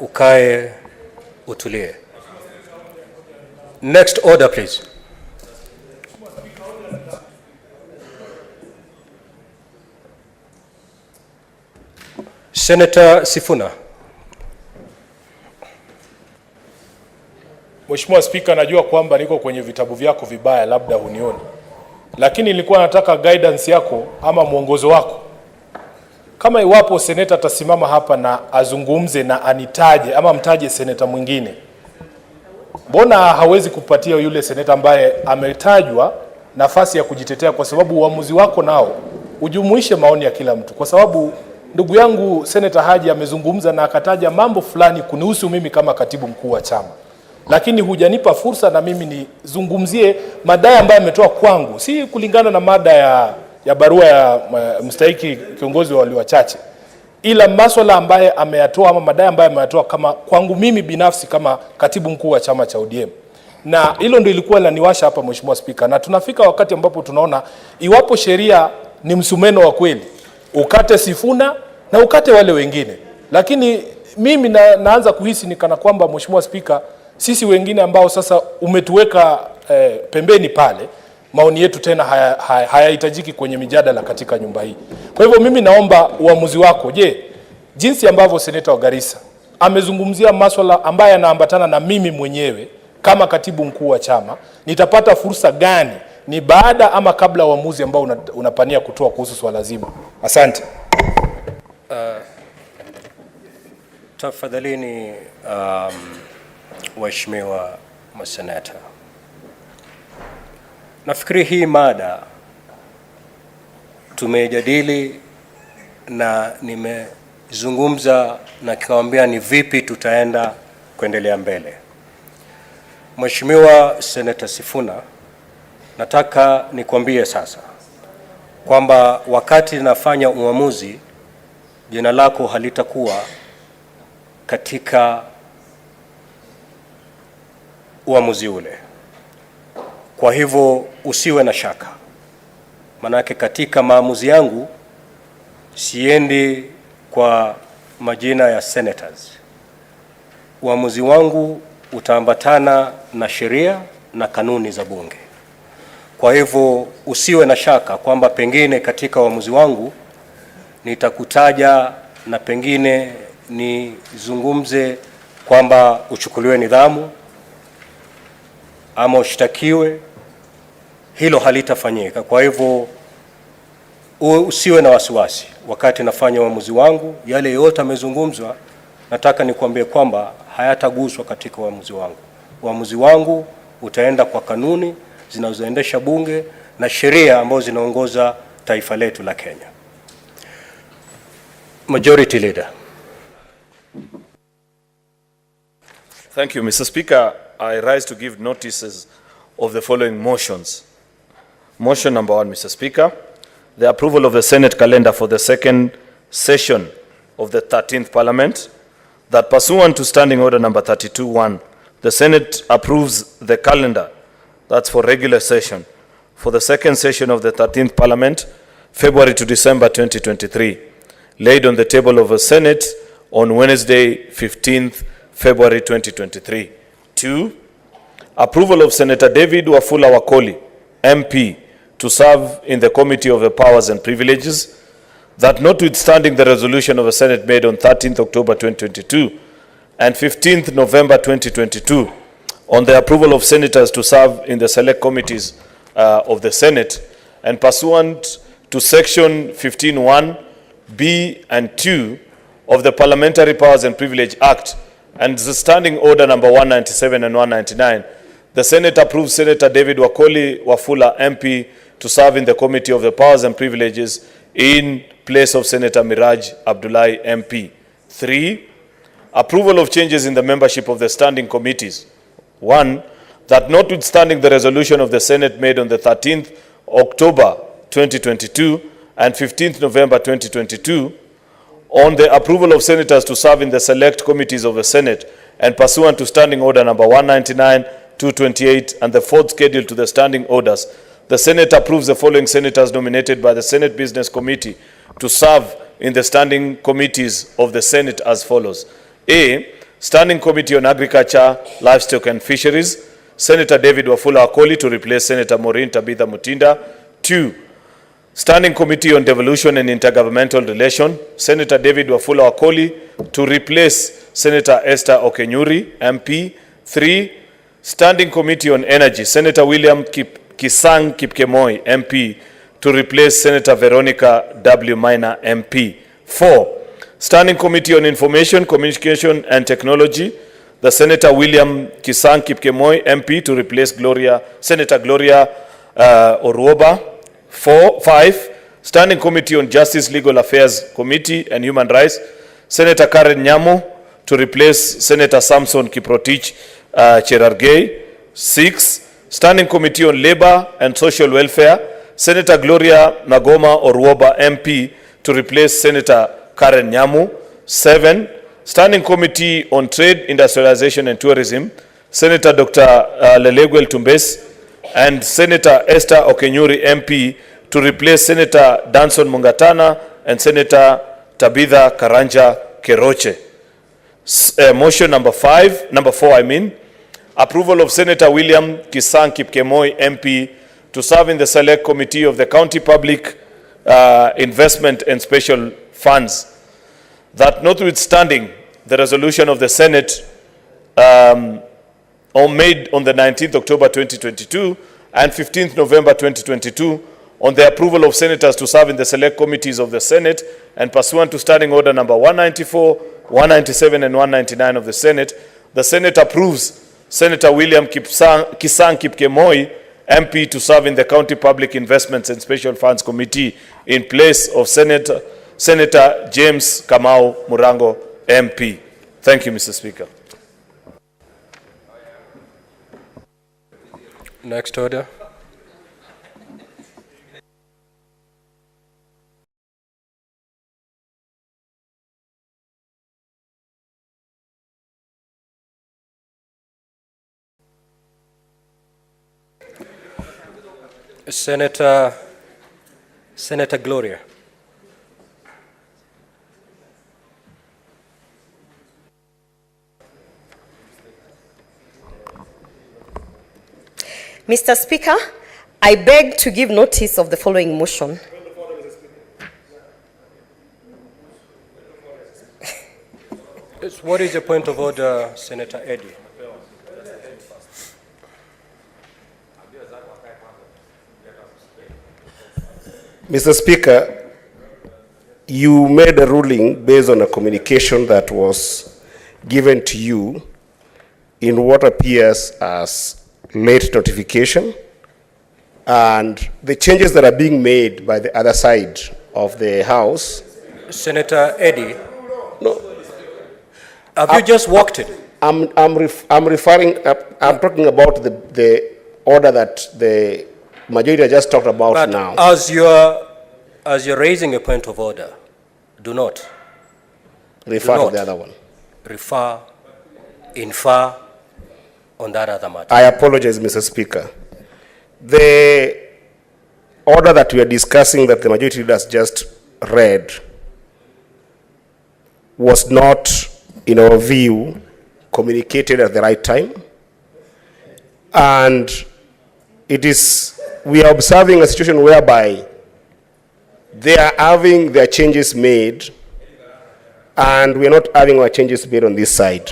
ukae utulie. Next order please. Senator Sifuna. Mheshimiwa Spika, najua kwamba niko kwenye vitabu vyako vibaya, labda hunioni, lakini nilikuwa nataka guidance yako ama mwongozo wako. Kama iwapo seneta atasimama hapa na azungumze na anitaje ama mtaje seneta mwingine, mbona hawezi kupatia yule seneta ambaye ametajwa nafasi ya kujitetea? Kwa sababu uamuzi wako nao ujumuishe maoni ya kila mtu, kwa sababu ndugu yangu Seneta Haji amezungumza na akataja mambo fulani kunihusu mimi kama katibu mkuu wa chama, lakini hujanipa fursa na mimi nizungumzie madai ambayo ametoa kwangu, si kulingana na mada ya barua ya mstahiki kiongozi wa walio wachache, ila masuala ambaye ameyatoa ama madai ambaye ameyatoa kama kwangu mimi binafsi kama katibu mkuu wa chama cha ODM. Na hilo ndio ilikuwa laniwasha hapa Mheshimiwa Spika, na tunafika wakati ambapo tunaona iwapo sheria ni msumeno wa kweli, ukate Sifuna na ukate wale wengine. Lakini mimi naanza kuhisi ni kana kwamba Mheshimiwa Spika, sisi wengine ambao sasa umetuweka pembeni pale, maoni yetu tena hayahitajiki kwenye mijadala katika nyumba hii. Kwa hivyo mimi naomba uamuzi wako. Je, jinsi ambavyo seneta wa Garissa amezungumzia masuala ambayo yanaambatana na mimi mwenyewe kama katibu mkuu wa chama, nitapata fursa gani? Ni baada ama kabla uamuzi ambao unapania kutoa kuhusu swala zima? Asante. Tafadhalini waheshimiwa maseneta, nafikiri hii mada tumejadili na nimezungumza na kikawaambia ni vipi tutaenda kuendelea mbele. Mheshimiwa Seneta Sifuna, nataka nikwambie sasa kwamba wakati nafanya uamuzi, jina lako halitakuwa katika uamuzi ule. Kwa hivyo usiwe na shaka, manake katika maamuzi yangu siendi kwa majina ya senators. Uamuzi wangu utaambatana na sheria na kanuni za bunge. Kwa hivyo usiwe na shaka kwamba pengine katika uamuzi wangu nitakutaja na pengine nizungumze kwamba uchukuliwe nidhamu ama ushtakiwe. Hilo halitafanyika. Kwa hivyo usiwe na wasiwasi wakati nafanya uamuzi wangu. Yale yote yamezungumzwa, nataka nikwambie kwamba hayataguswa katika uamuzi wangu. Uamuzi wangu utaenda kwa kanuni zinazoendesha bunge na sheria ambazo zinaongoza taifa letu la Kenya. Majority Leader. Thank you, Mr. Speaker. I rise to give notices of the following motions. Motion number 1, Mr. Speaker, the approval of the Senate calendar for the second session of the 13th Parliament, that pursuant to Standing Order number 32-1, the Senate approves the calendar, that's for regular session, for the second session of the 13th Parliament, February to December 2023, laid on the table of the Senate on Wednesday, 15th February 2023. 2, approval of Senator David Wafula Wakoli, MP, to serve in the Committee of the Powers and Privileges, that notwithstanding the resolution of the Senate made on 13th October 2022 and 15th November 2022 on the approval of senators to serve in the select committees of the Senate, and pursuant to Section 15(1) B and 2 of the Parliamentary Powers and Privilege Act and the Standing Order number 197 and 199, the Senate approves Senator David Wakoli Wafula, MP, to serve in the Committee of the Powers and Privileges in place of Senator Miraj Abdullahi, MP. 3, approval of changes in the membership of the standing committees. 1, that notwithstanding the resolution of the Senate made on the 13th October 2022 and 15th November 2022 on the approval of senators to serve in the select committees of the Senate, and pursuant to Standing Order number 199, 228 and the fourth schedule to the standing orders, the Senate approves the following senators nominated by the Senate Business Committee to serve in the standing committees of the Senate as follows. A, Standing Committee on Agriculture, Livestock and Fisheries, Senator David Wafula Akoli to replace Senator Maureen Tabitha Mutinda. 2. Standing Committee on Devolution and Intergovernmental Relation, Senator David Wafula Akoli to replace Senator Esther Okenyuri, MP. 3. Standing Committee on Energy, Senator William Kisang Kipkemoi, MP, to replace Senator Veronica W. Minor, MP. 4. Standing Committee on Information, Communication and Technology, the Senator William Kisang Kipkemoi, MP, to replace Senator Gloria Oruoba. 5. Standing Committee on Justice, Legal Affairs Committee and Human Rights, Senator Karen Nyamu to replace Senator Samson Kiprotich Cherargei. 6. Standing Committee on Labor and Social Welfare, Senator Gloria Nagoma Oruoba, MP, to replace Senator Karen Nyamu. 7. Standing Committee on Trade, Industrialization and Tourism, Senator Dr. Leleguel Tumbes and Senator Esther Okenyuri, MP, to replace Senator Danson Mungatana and Senator Tabitha Karanja Keroche. Motion number 4, approval of Senator William Kisang Kipkemoi, MP, to serve in the Select Committee of the County Public Investment and Special Funds. That notwithstanding the resolution of the Senate made on the 19th October 2022 and 15th November 2022 on the approval of senators to serve in the select committees of the Senate, and pursuant to Standing Order number 194, 197 and 199 of the Senate approves Senator William Kisang Kipkemoi, MP, to serve in the County Public Investments and Special Funds Committee in place of Senator James Kamau Murango, MP. Thank you, Mr. Speaker. Next order. Senator Gloria. Mr. Speaker, I beg to give notice of the following motion. What is your point of order, Senator Eddy? Mr. Speaker, you made a ruling based on a communication that was given to you in what appears as late notification, and the changes that are being made by the other side of the House. Senator Eddy, No, have you just walked it? I'm talking about the order that the majority just talked about But now. As you're raising a point of order, do not Refer to the other one. infer on that other matter. I apologize, Mr. Speaker. The order that we are discussing that the majority has just read was not, in our view, communicated at the right time. And we are observing a situation whereby they are having their changes made and we are not having our changes made on this side.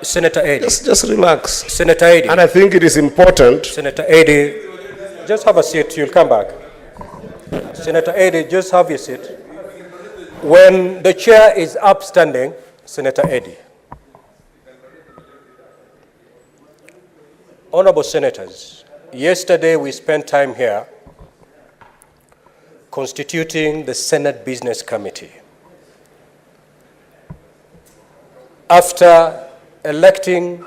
Senator Eddy. Just relax. Senator Eddy. And I think it is important. Senator Eddy, just have a seat. You'll come back. Senator Eddy, just have your seat. When the chair is upstanding, Senator Eddy. Honorable Senators, yesterday we spent time here constituting the Senate Business Committee. After electing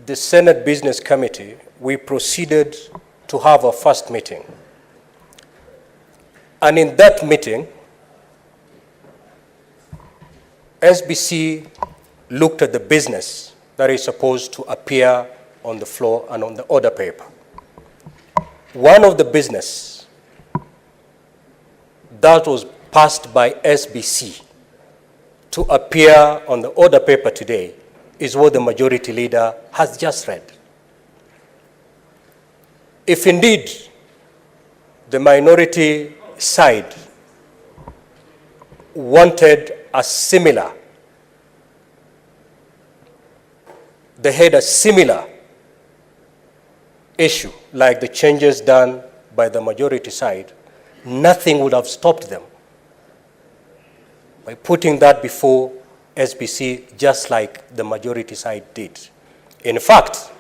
the Senate Business Committee, we proceeded to have a first meeting. And in that meeting, SBC looked at the business that is supposed to appear on the floor and on the order paper. One of the business that was passed by SBC to appear on the order paper today is what the majority leader has just read. If indeed the minority side wanted a similar, they had a similar issue like the changes done by the majority side, nothing would have stopped them by putting that before SBC just like the majority side did. In fact,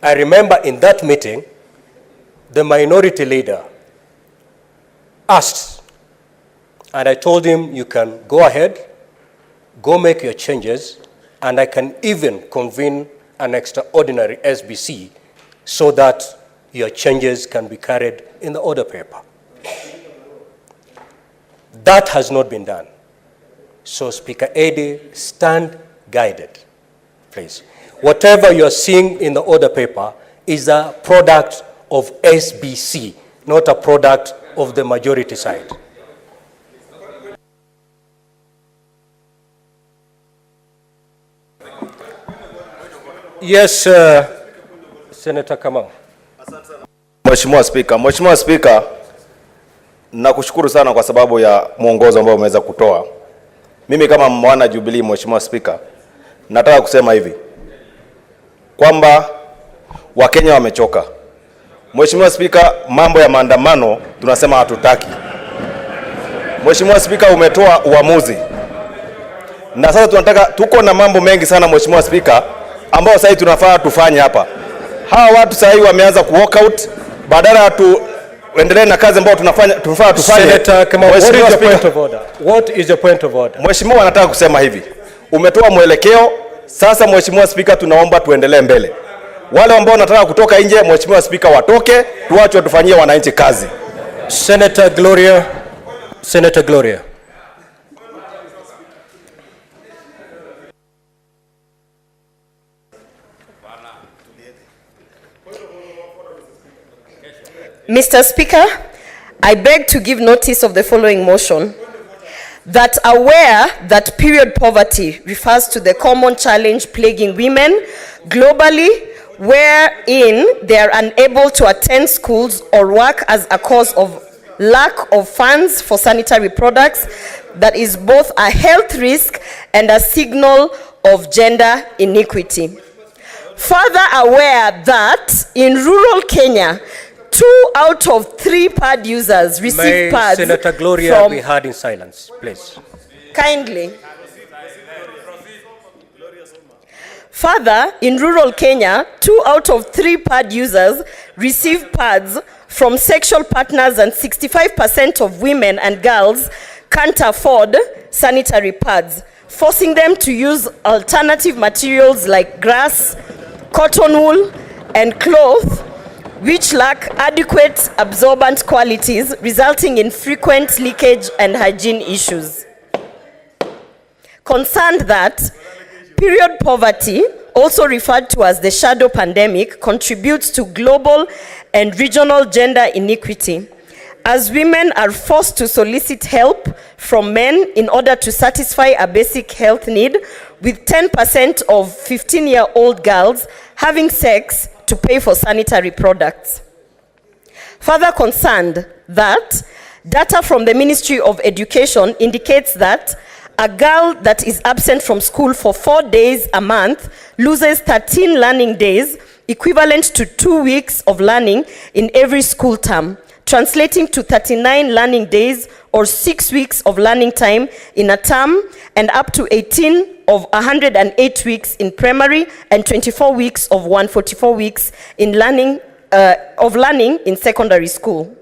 I remember in that meeting, the minority leader asked, and I told him, you can go ahead, go make your changes, and I can even convene an extraordinary SBC so that your changes can be carried in the order paper. That has not been done. So Speaker Eddy, stand guided, please. Whatever you're seeing in the order paper is a product of SBC, not a product of the majority side. Yes, Senator Kamau. Mheshimiwa Spika, nakushukuru sana kwa sababu ya mwongozo ambao umeweza kutoa. Mimi kama mwana Jubilee, Mheshimiwa Spika, nataka kusema hivi kwamba Wakenya wamechoka. Mheshimiwa Spika, mambo ya maandamano tunasema hatutaki. Mheshimiwa Spika, umetoa uamuzi. Na sasa tunataka, tuko na mambo mengi sana Mheshimiwa Spika ambao sasa tunafaa tufanye hapa. Hawa watu sasa wameanza ku walk out badala tuendelee na kazi ambayo tunafanya tufanye. Senator Kamau, what is your point of order? What is your point of order? Mheshimiwa, nataka kusema hivi. Umetoa mwelekeo, sasa Mheshimiwa Spika tunaomba tuendelee mbele. Wale ambao wanataka kutoka nje, Mheshimiwa Spika watoke, tuache tufanyie wananchi kazi. Senator Gloria. Senator Gloria. Mr. Speaker, I beg to give notice of the following motion. That aware that period poverty refers to the common challenge plaguing women globally, wherein they are unable to attend schools or work as a cause of lack of funds for sanitary products, that is both a health risk and a signal of gender inequity. Further aware that in rural Kenya, 2 out of 3 pad users receive pads. May Senator Gloria be heard in silence, please. Kindly. Further, in rural Kenya, 2 out of 3 pad users receive pads from sexual partners, and 65% of women and girls can't afford sanitary pads, forcing them to use alternative materials like grass, cotton wool, and cloth, which lack adequate absorbent qualities, resulting in frequent leakage and hygiene issues. Concerned that period poverty, also referred to as the shadow pandemic, contributes to global and regional gender inequity, as women are forced to solicit help from men in order to satisfy a basic health need, with 10% of 15-year-old girls having sex to pay for sanitary products. Further concerned that data from the Ministry of Education indicates that a girl that is absent from school for 4 days a month loses 13 learning days, equivalent to 2 weeks of learning in every school term, translating to 39 learning days or 6 weeks of learning time in a term, and up to 18 of 108 weeks in primary and 24 weeks of 144 weeks in learning in secondary school.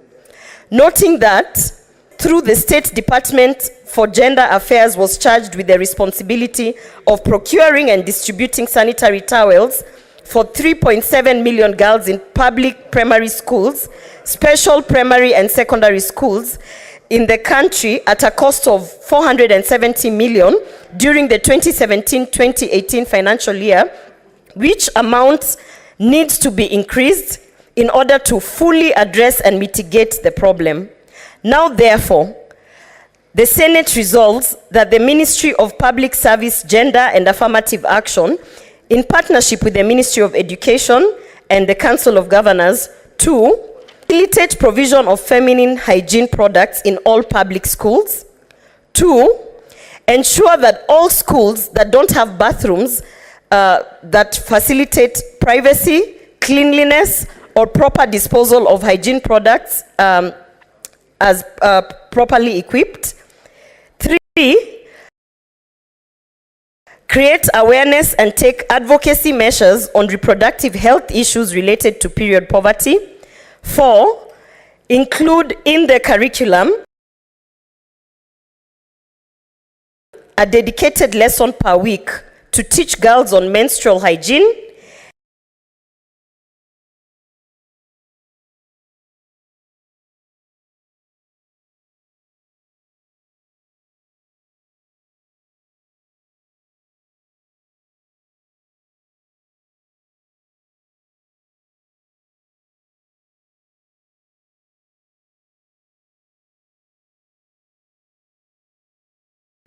Noting that through the State Department for Gender Affairs was charged with the responsibility of procuring and distributing sanitary towels for 3.7 million girls in public primary schools, special primary and secondary schools in the country at a cost of 470 million during the 2017-2018 financial year, which amount needs to be increased in order to fully address and mitigate the problem. Now, therefore, the Senate resolves that the Ministry of Public Service, Gender and Affirmative Action, in partnership with the Ministry of Education and the Council of Governors, 2, facilitate provision of feminine hygiene products in all public schools. 2, ensure that all schools that don't have bathrooms that facilitate privacy, cleanliness, or proper disposal of hygiene products as properly equipped. 3, create awareness and take advocacy measures on reproductive health issues related to period poverty. 4, include in the curriculum a dedicated lesson per week to teach girls on menstrual hygiene.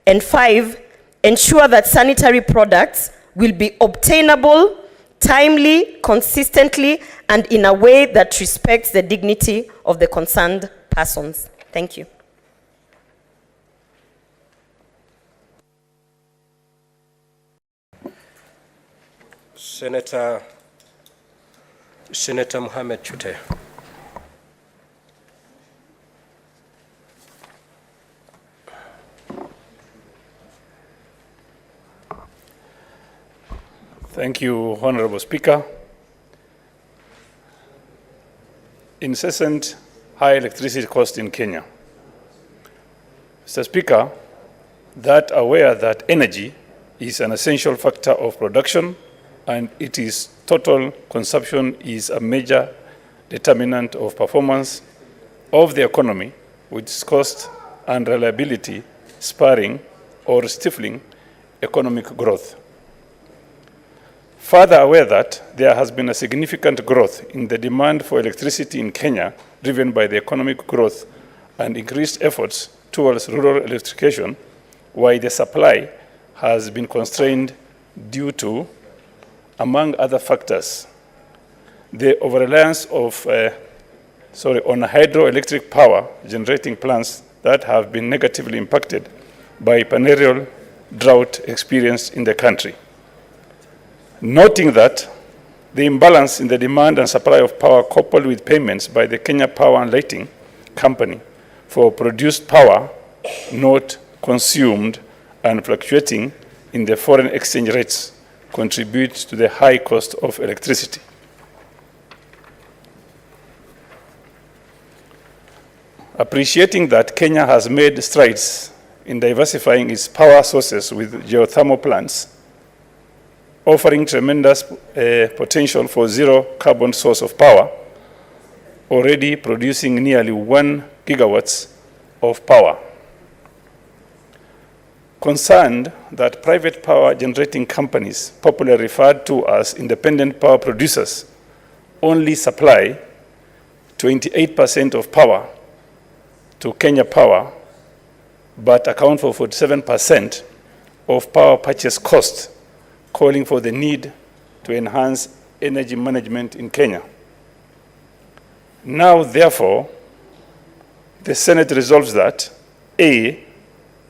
And 5, ensure that sanitary products will be obtainable, timely, consistently, and in a way that respects the dignity of the concerned persons. Thank you. Senator Mohamed Chute. Thank you, Honorable Speaker. Incessant high electricity cost in Kenya. Mr. Speaker, that aware that energy is an essential factor of production and its total consumption is a major determinant of performance of the economy, with cost and reliability spurring or stifling economic growth. Further aware that there has been a significant growth in the demand for electricity in Kenya, driven by the economic growth and increased efforts towards rural electrification, while the supply has been constrained due to, among other factors, the over-reliance of on hydroelectric power generating plants that have been negatively impacted by perennial drought experienced in the country. Noting that the imbalance in the demand and supply of power, coupled with payments by the Kenya Power and Lighting Company for produced power not consumed and fluctuating in the foreign exchange rates, contribute to the high cost of electricity. Appreciating that Kenya has made strides in diversifying its power sources with geothermal plants, offering tremendous potential for zero carbon source of power, already producing nearly 1 gigawatts of power. Concerned that private power generating companies, popularly referred to as independent power producers, only supply 28% of power to Kenya Power, but account for 47% of power purchase cost, calling for the need to enhance energy management in Kenya. Now, therefore, the Senate resolves that A,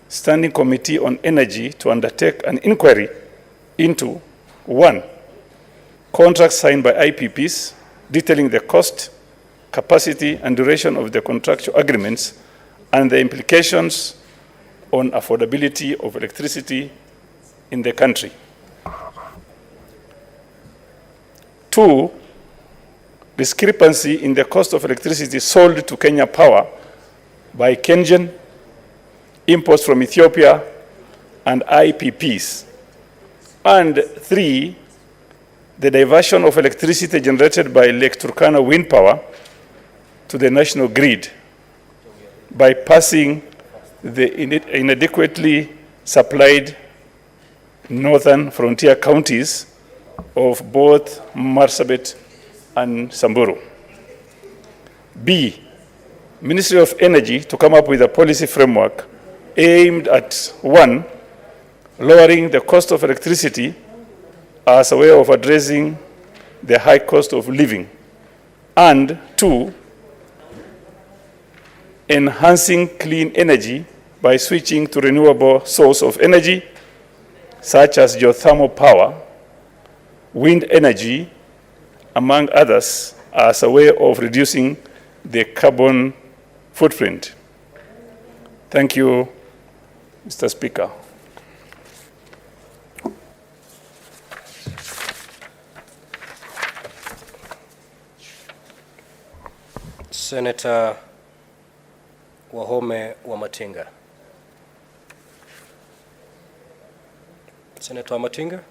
Standing Committee on Energy to undertake an inquiry into 1, contracts signed by IPPs detailing the cost, capacity, and duration of the contractual agreements and the implications on affordability of electricity in the country. 2, discrepancy in the cost of electricity sold to Kenya Power by Kenyan, imports from Ethiopia, and IPPs. And 3, the diversion of electricity generated by Lake Turkana wind power to the national grid by passing the inadequately supplied northern frontier counties of both Marsabit and Samburu. B, Ministry of Energy to come up with a policy framework aimed at, one, lowering the cost of electricity as a way of addressing the high cost of living, and two, enhancing clean energy by switching to renewable source of energy, such as geothermal power, wind energy, among others, as a way of reducing the carbon footprint. Thank you, Mr. Speaker. Senator Wahome Wamatinga. Senator Wamatinga?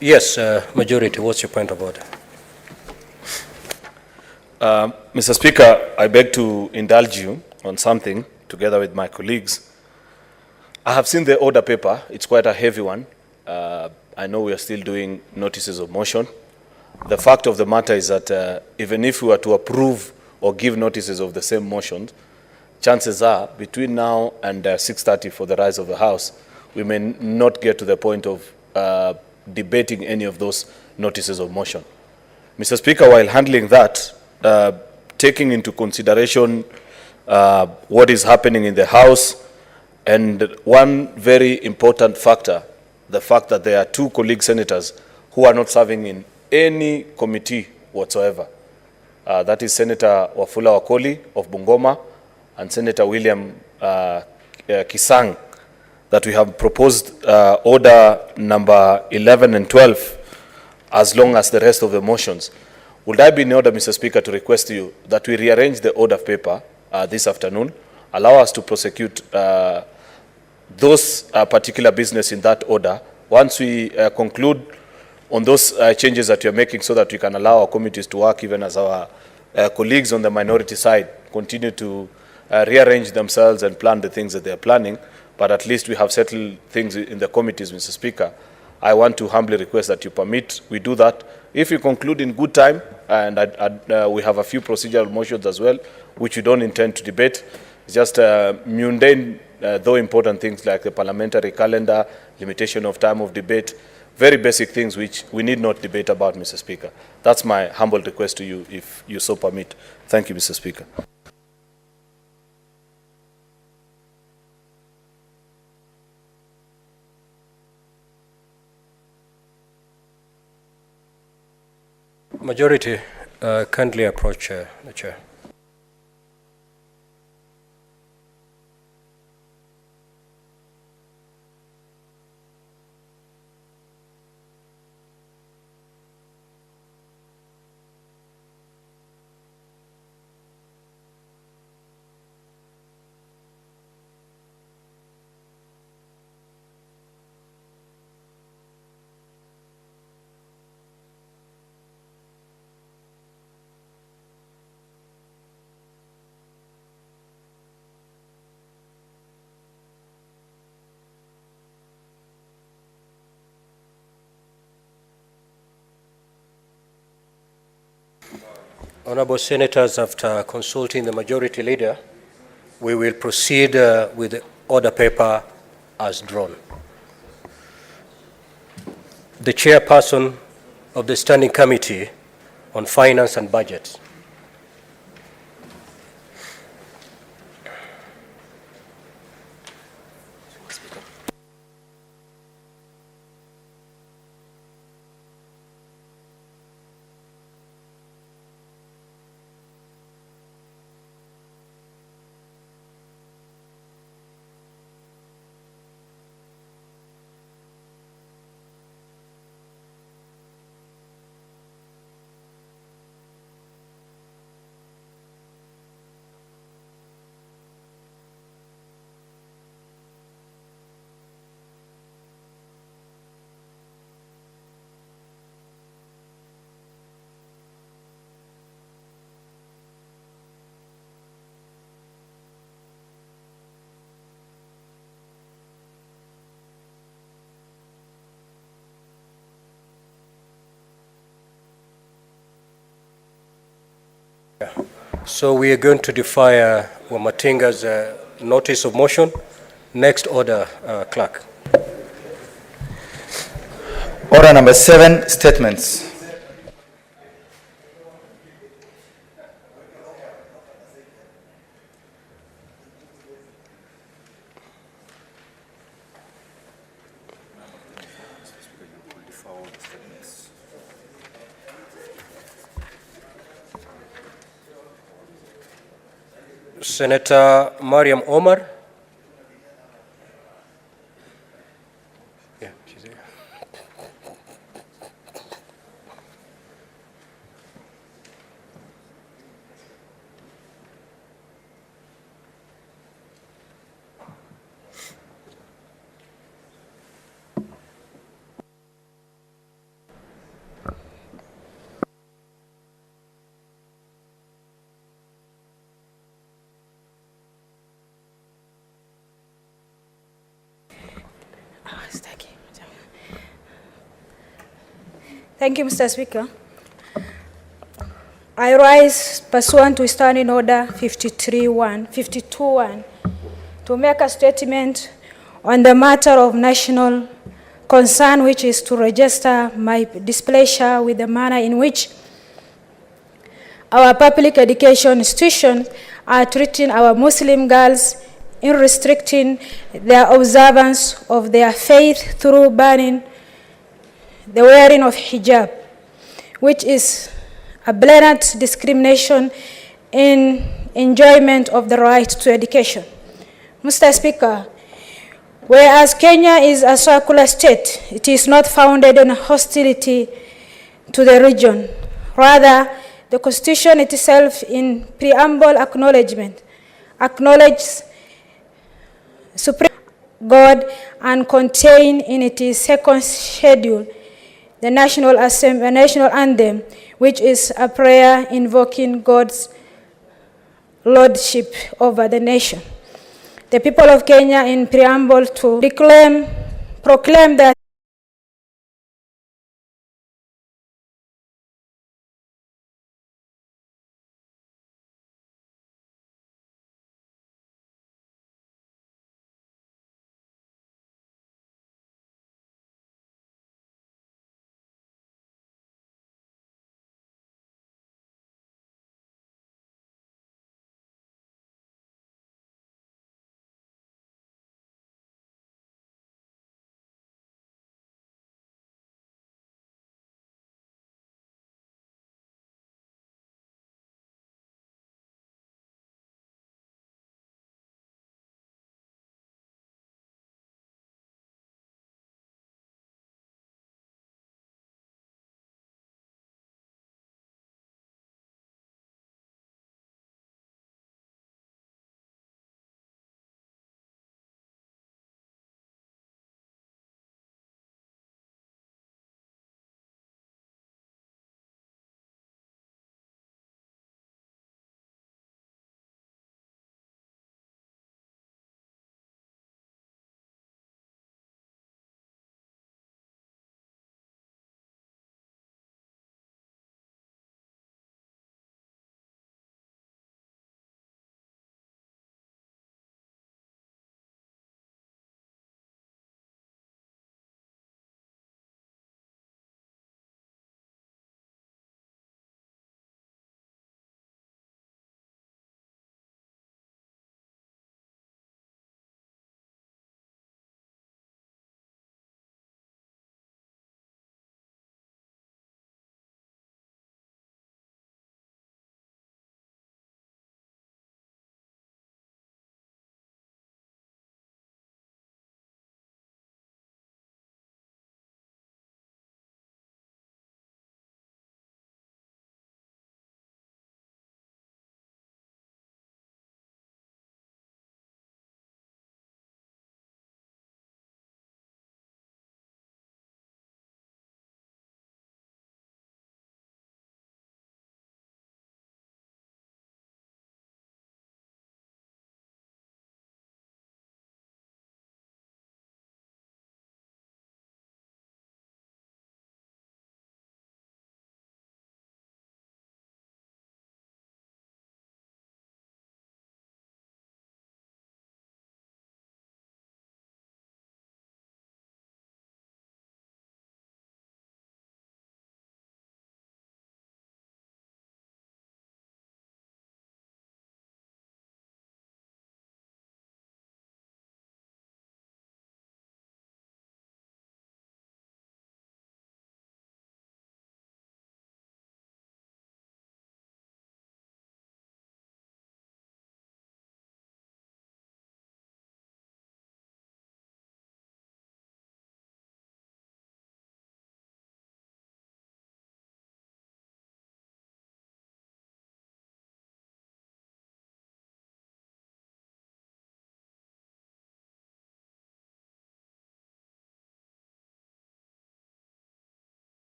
Yes, majority. What's your point of order? Mr. Speaker, I beg to indulge you on something together with my colleagues. I have seen the order paper. It's quite a heavy one. I know we are still doing notices of motion. The fact of the matter is that even if we were to approve or give notices of the same motions, chances are between now and 6:30 for the rise of the House, we may not get to the point of debating any of those notices of motion. Mr. Speaker, while handling that, taking into consideration what is happening in the House, and one very important factor, the fact that there are two colleague senators who are not serving in any committee whatsoever. That is Senator Wafula Wakoli of Bungoma and Senator William Kisang, that we have proposed order number 11 and 12 as long as the rest of the motions. Would I be in order, Mr. Speaker, to request you that we rearrange the order paper this afternoon, allow us to prosecute those particular business in that order once we conclude on those changes that you're making, so that we can allow our committees to work, even as our colleagues on the minority side continue to rearrange themselves and plan the things that they're planning. But at least we have settled things in the committees, Mr. Speaker. I want to humbly request that you permit we do that. If we conclude in good time, and we have a few procedural motions as well, which we don't intend to debate, just mundane, though important things like the parliamentary calendar, limitation of time of debate, very basic things which we need not debate about, Mr. Speaker. That's my humble request to you, if you so permit. Thank you, Mr. Speaker. Majority, kindly approach the chair. Honorable Senators, after consulting the majority leader, we will proceed with the order paper as drawn. The chairperson of the Standing Committee on Finance and Budget. So we are going to defer Wamatinga's notice of motion. Next order, clerk. Order number 7, statements. Senator Mariam Omar. Yeah, she's here. Thank you, Mr. Speaker. I rise pursuant to Standing Order 52.1 to make a statement on the matter of national concern, which is to register my displeasure with the manner in which our public education institutions are treating our Muslim girls in restricting their observance of their faith through banning the wearing of hijab, which is a blatant discrimination in enjoyment of the right to education. Mr. Speaker, whereas Kenya is a secular state, it is not founded on hostility to the region. Rather, the Constitution itself in preamble acknowledges Supreme God and contain in its second schedule the national anthem, which is a prayer invoking God's lordship over the nation. The people of Kenya in preamble to proclaim that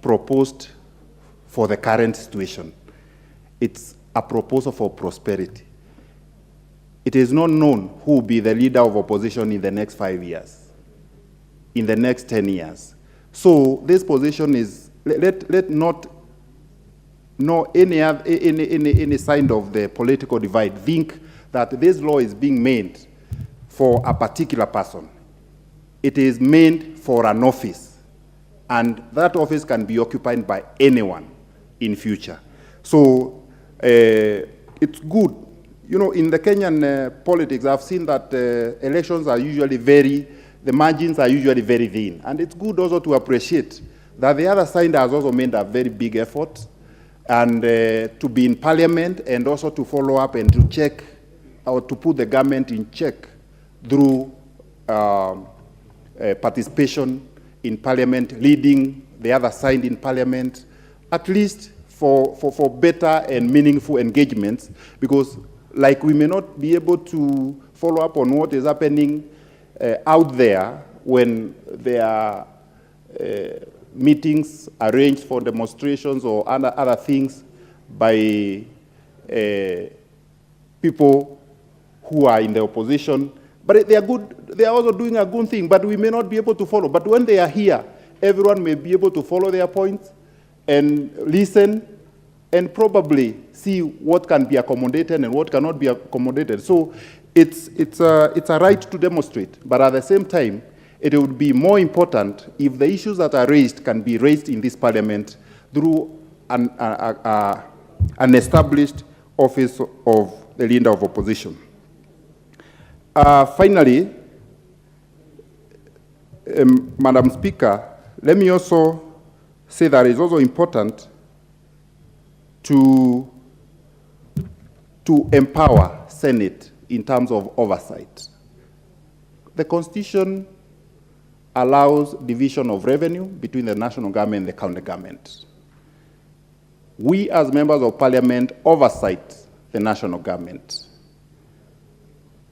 proposed for the current situation. It's a proposal for prosperity. It is not known who will be the leader of opposition in the next 5 years, in the next 10 years. So this position is, let not know any sign of the political divide. Think that this law is being made for a particular person. It is made for an office, and that office can be occupied by anyone in future. So it's good. You know, in the Kenyan politics, I've seen that elections are usually the margins are usually very thin. And it's good also to appreciate that the other side has also made a very big effort and to be in parliament and also to follow up and to check or to put the government in check through participation in parliament, leading the other side in parliament, at least for better and meaningful engagements, because like we may not be able to follow up on what is happening out there when there are meetings arranged for demonstrations or other things by people who are in the opposition. But they are good, they are also doing a good thing, but we may not be able to follow. But when they are here, everyone may be able to follow their points and listen and probably see what can be accommodated and what cannot be accommodated. So it's a right to demonstrate, but at the same time, it would be more important if the issues that are raised can be raised in this parliament through an established office of the leader of opposition. Finally, Madam Speaker, let me also say that it's also important to empower Senate in terms of oversight. The Constitution allows division of revenue between the national government and the county government. We as members of parliament oversight the national government.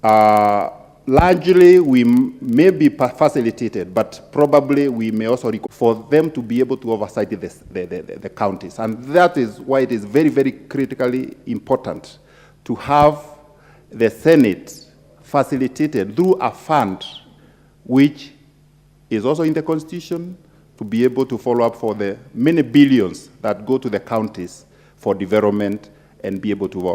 Largely, we may be facilitated, but probably we may also require for them to be able to oversight the counties. And that is why it is very, very critically important to have the Senate facilitated through a fund which is also in the Constitution to be able to follow up for the many billions that go to the counties for development and be able to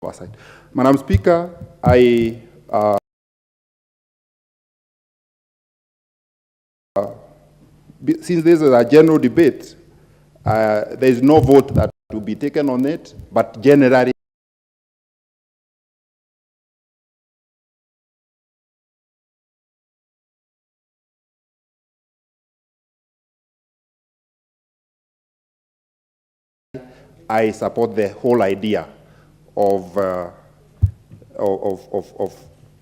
oversight. Madam Speaker, since this is a general debate, there is no vote that will be taken on it, but generally I support the whole idea of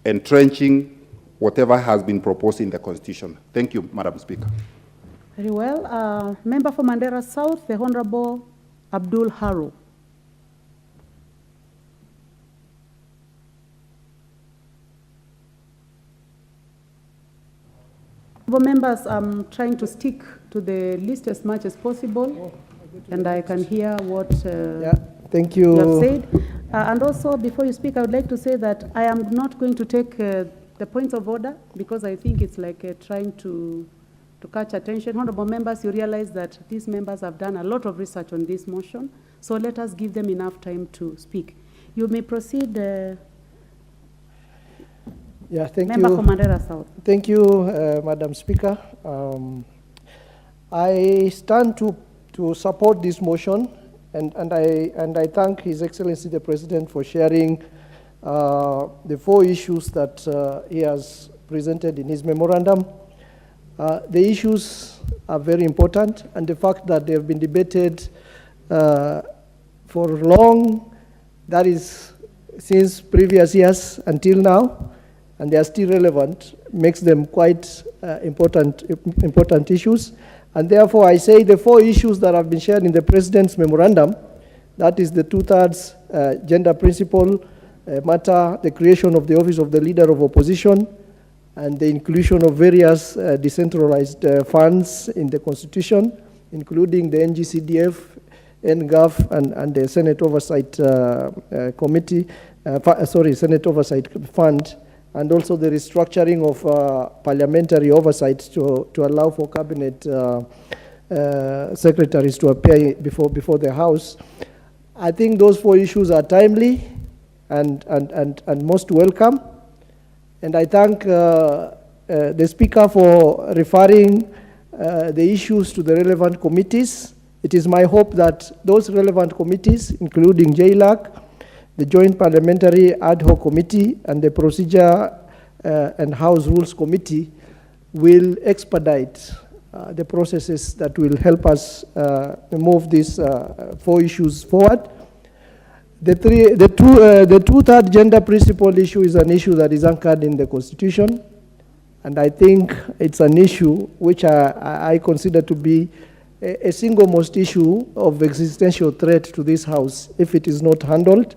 entrenching whatever has been proposed in the Constitution. Thank you, Madam Speaker. Very well. Member for Mandera South, the Honorable Abdul Haru. Members, I'm trying to stick to the list as much as possible, and I can hear what thank you. You have said. And also, before you speak, I would like to say that I am not going to take the points of order, because I think it's like trying to catch attention. Honorable members, you realize that these members have done a lot of research on this motion, so let us give them enough time to speak. You may proceed. Thank Member you. for Mandera South. Thank you, Madam Speaker. I stand to support this motion, and I thank His Excellency the President for sharing the 4 issues that he has presented in his memorandum. The issues are very important, and the fact that they have been debated for long, that is since previous years until now, and they are still relevant, makes them quite important issues. And therefore, I say the 4 issues that have been shared in the President's memorandum, that is the 2/3 gender principle matter, the creation of the office of the leader of opposition, and the inclusion of various decentralized funds in the Constitution, including the NGCDF, NGAF, and the Senate Oversight Committee, Senate Oversight Fund, and also the restructuring of parliamentary oversight to allow for cabinet secretaries to appear before the House. I think those 4 issues are timely and most welcome. And I thank the Speaker for referring the issues to the relevant committees. It is my hope that those relevant committees, including JLAC, the Joint Parliamentary Ad Hoc Committee, and the Procedure and House Rules Committee, will expedite the processes that will help us move these 4 issues forward. The two-third gender principle issue is an issue that is anchored in the Constitution, and I think it's an issue which I consider to be a single most issue of existential threat to this House if it is not handled.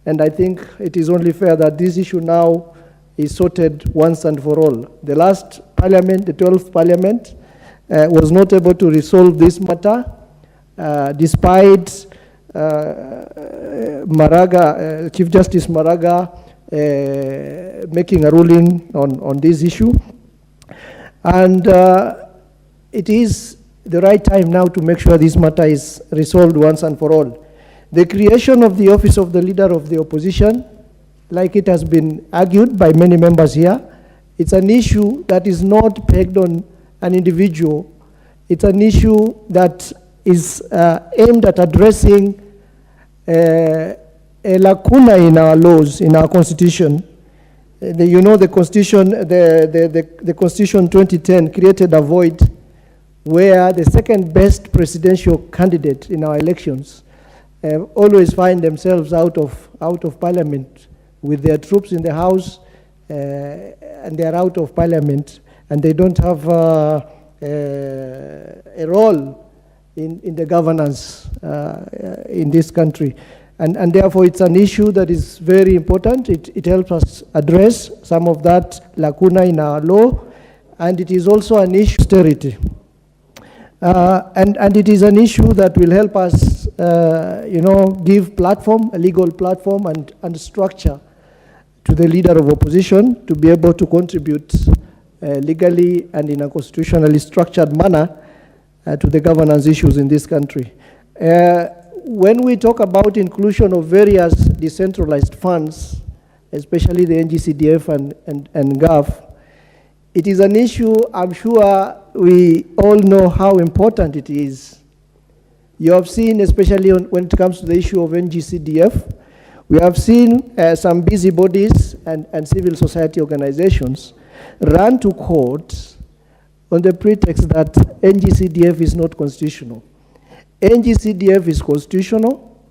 And I think it is only fair that this issue now is sorted once and for all. The last Parliament, the 12th Parliament, was not able to resolve this matter despite Chief Justice Maraga making a ruling on this issue. And it is the right time now to make sure this matter is resolved once and for all. The creation of the office of the Leader of the Opposition, like it has been argued by many members here, it's an issue that is not pegged on an individual. It's an issue that is aimed at addressing a lacuna in our laws, in our Constitution. The Constitution, the Constitution 2010 created a void where the second best presidential candidate in our elections always find themselves out of Parliament with their troops in the House, and they are out of Parliament, and they don't have a role in the governance in this country. And therefore, it's an issue that is very important. It helps us address some of that lacuna in our law, and it is also an issue of austerity. And it is an issue that will help us, give platform, a legal platform and structure to the Leader of Opposition to be able to contribute legally and in a constitutionally structured manner to the governance issues in this country. When we talk about inclusion of various decentralized funds, especially the NGCDF and GAF, it is an issue I'm sure we all know how important it is. You have seen, especially when it comes to the issue of NGCDF, we have seen some busybodies and civil society organizations run to court on the pretext that NGCDF is not constitutional. NGCDF is constitutional,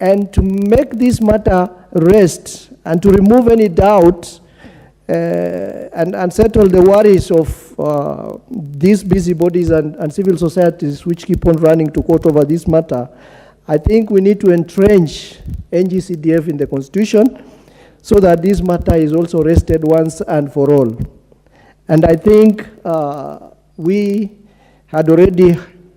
and to make this matter rest and to remove any doubt and settle the worries of these busybodies and civil societies which keep on running to court over this matter, I think we need to entrench NGCDF in the Constitution so that this matter is also rested once and for all. And I think we had already,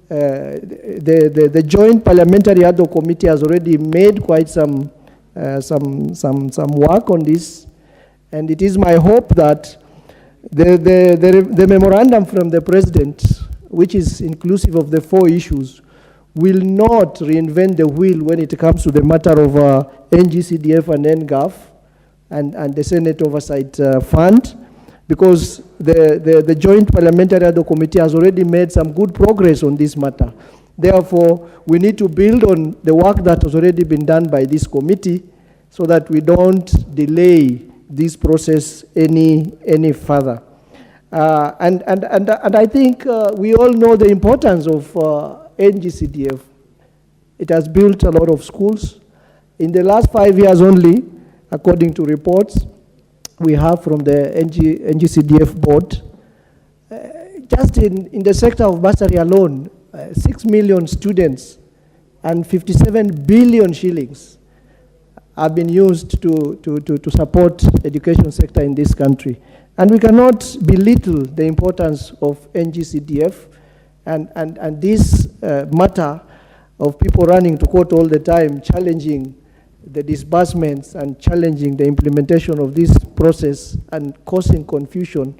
the Joint Parliamentary Ad Hoc Committee has already made quite some work on this, and it is my hope that the memorandum from the President, which is inclusive of the 4 issues, will not reinvent the wheel when it comes to the matter of NGCDF and NGAF and the Senate Oversight Fund, because the Joint Parliamentary Ad Hoc Committee has already made some good progress on this matter. Therefore, we need to build on the work that has already been done by this committee so that we don't delay this process any further. And I think we all know the importance of NGCDF. It has built a lot of schools. In the last 5 years only, according to reports we have from the NGCDF board, just in the sector of bursary alone, 6 million students and 57 billion shillings have been used to support education sector in this country. And we cannot belittle the importance of NGCDF and this matter of people running to court all the time, challenging the disbursements and challenging the implementation of this process and causing confusion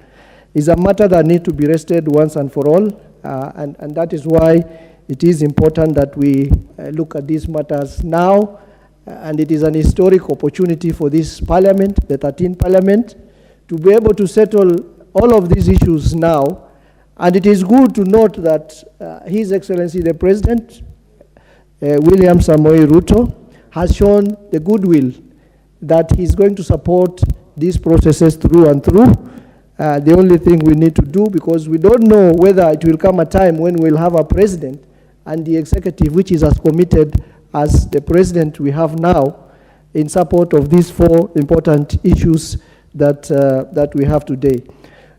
is a matter that needs to be rested once and for all. And that is why it is important that we look at these matters now. And it is an historic opportunity for this parliament, the 13th parliament, to be able to settle all of these issues now. And it is good to note that His Excellency the President, William Samoei Ruto, has shown the goodwill that he's going to support these processes through and through. The only thing we need to do, because we don't know whether it will come a time when we'll have a president and the executive which is as committed as the president we have now in support of these 4 important issues that we have today.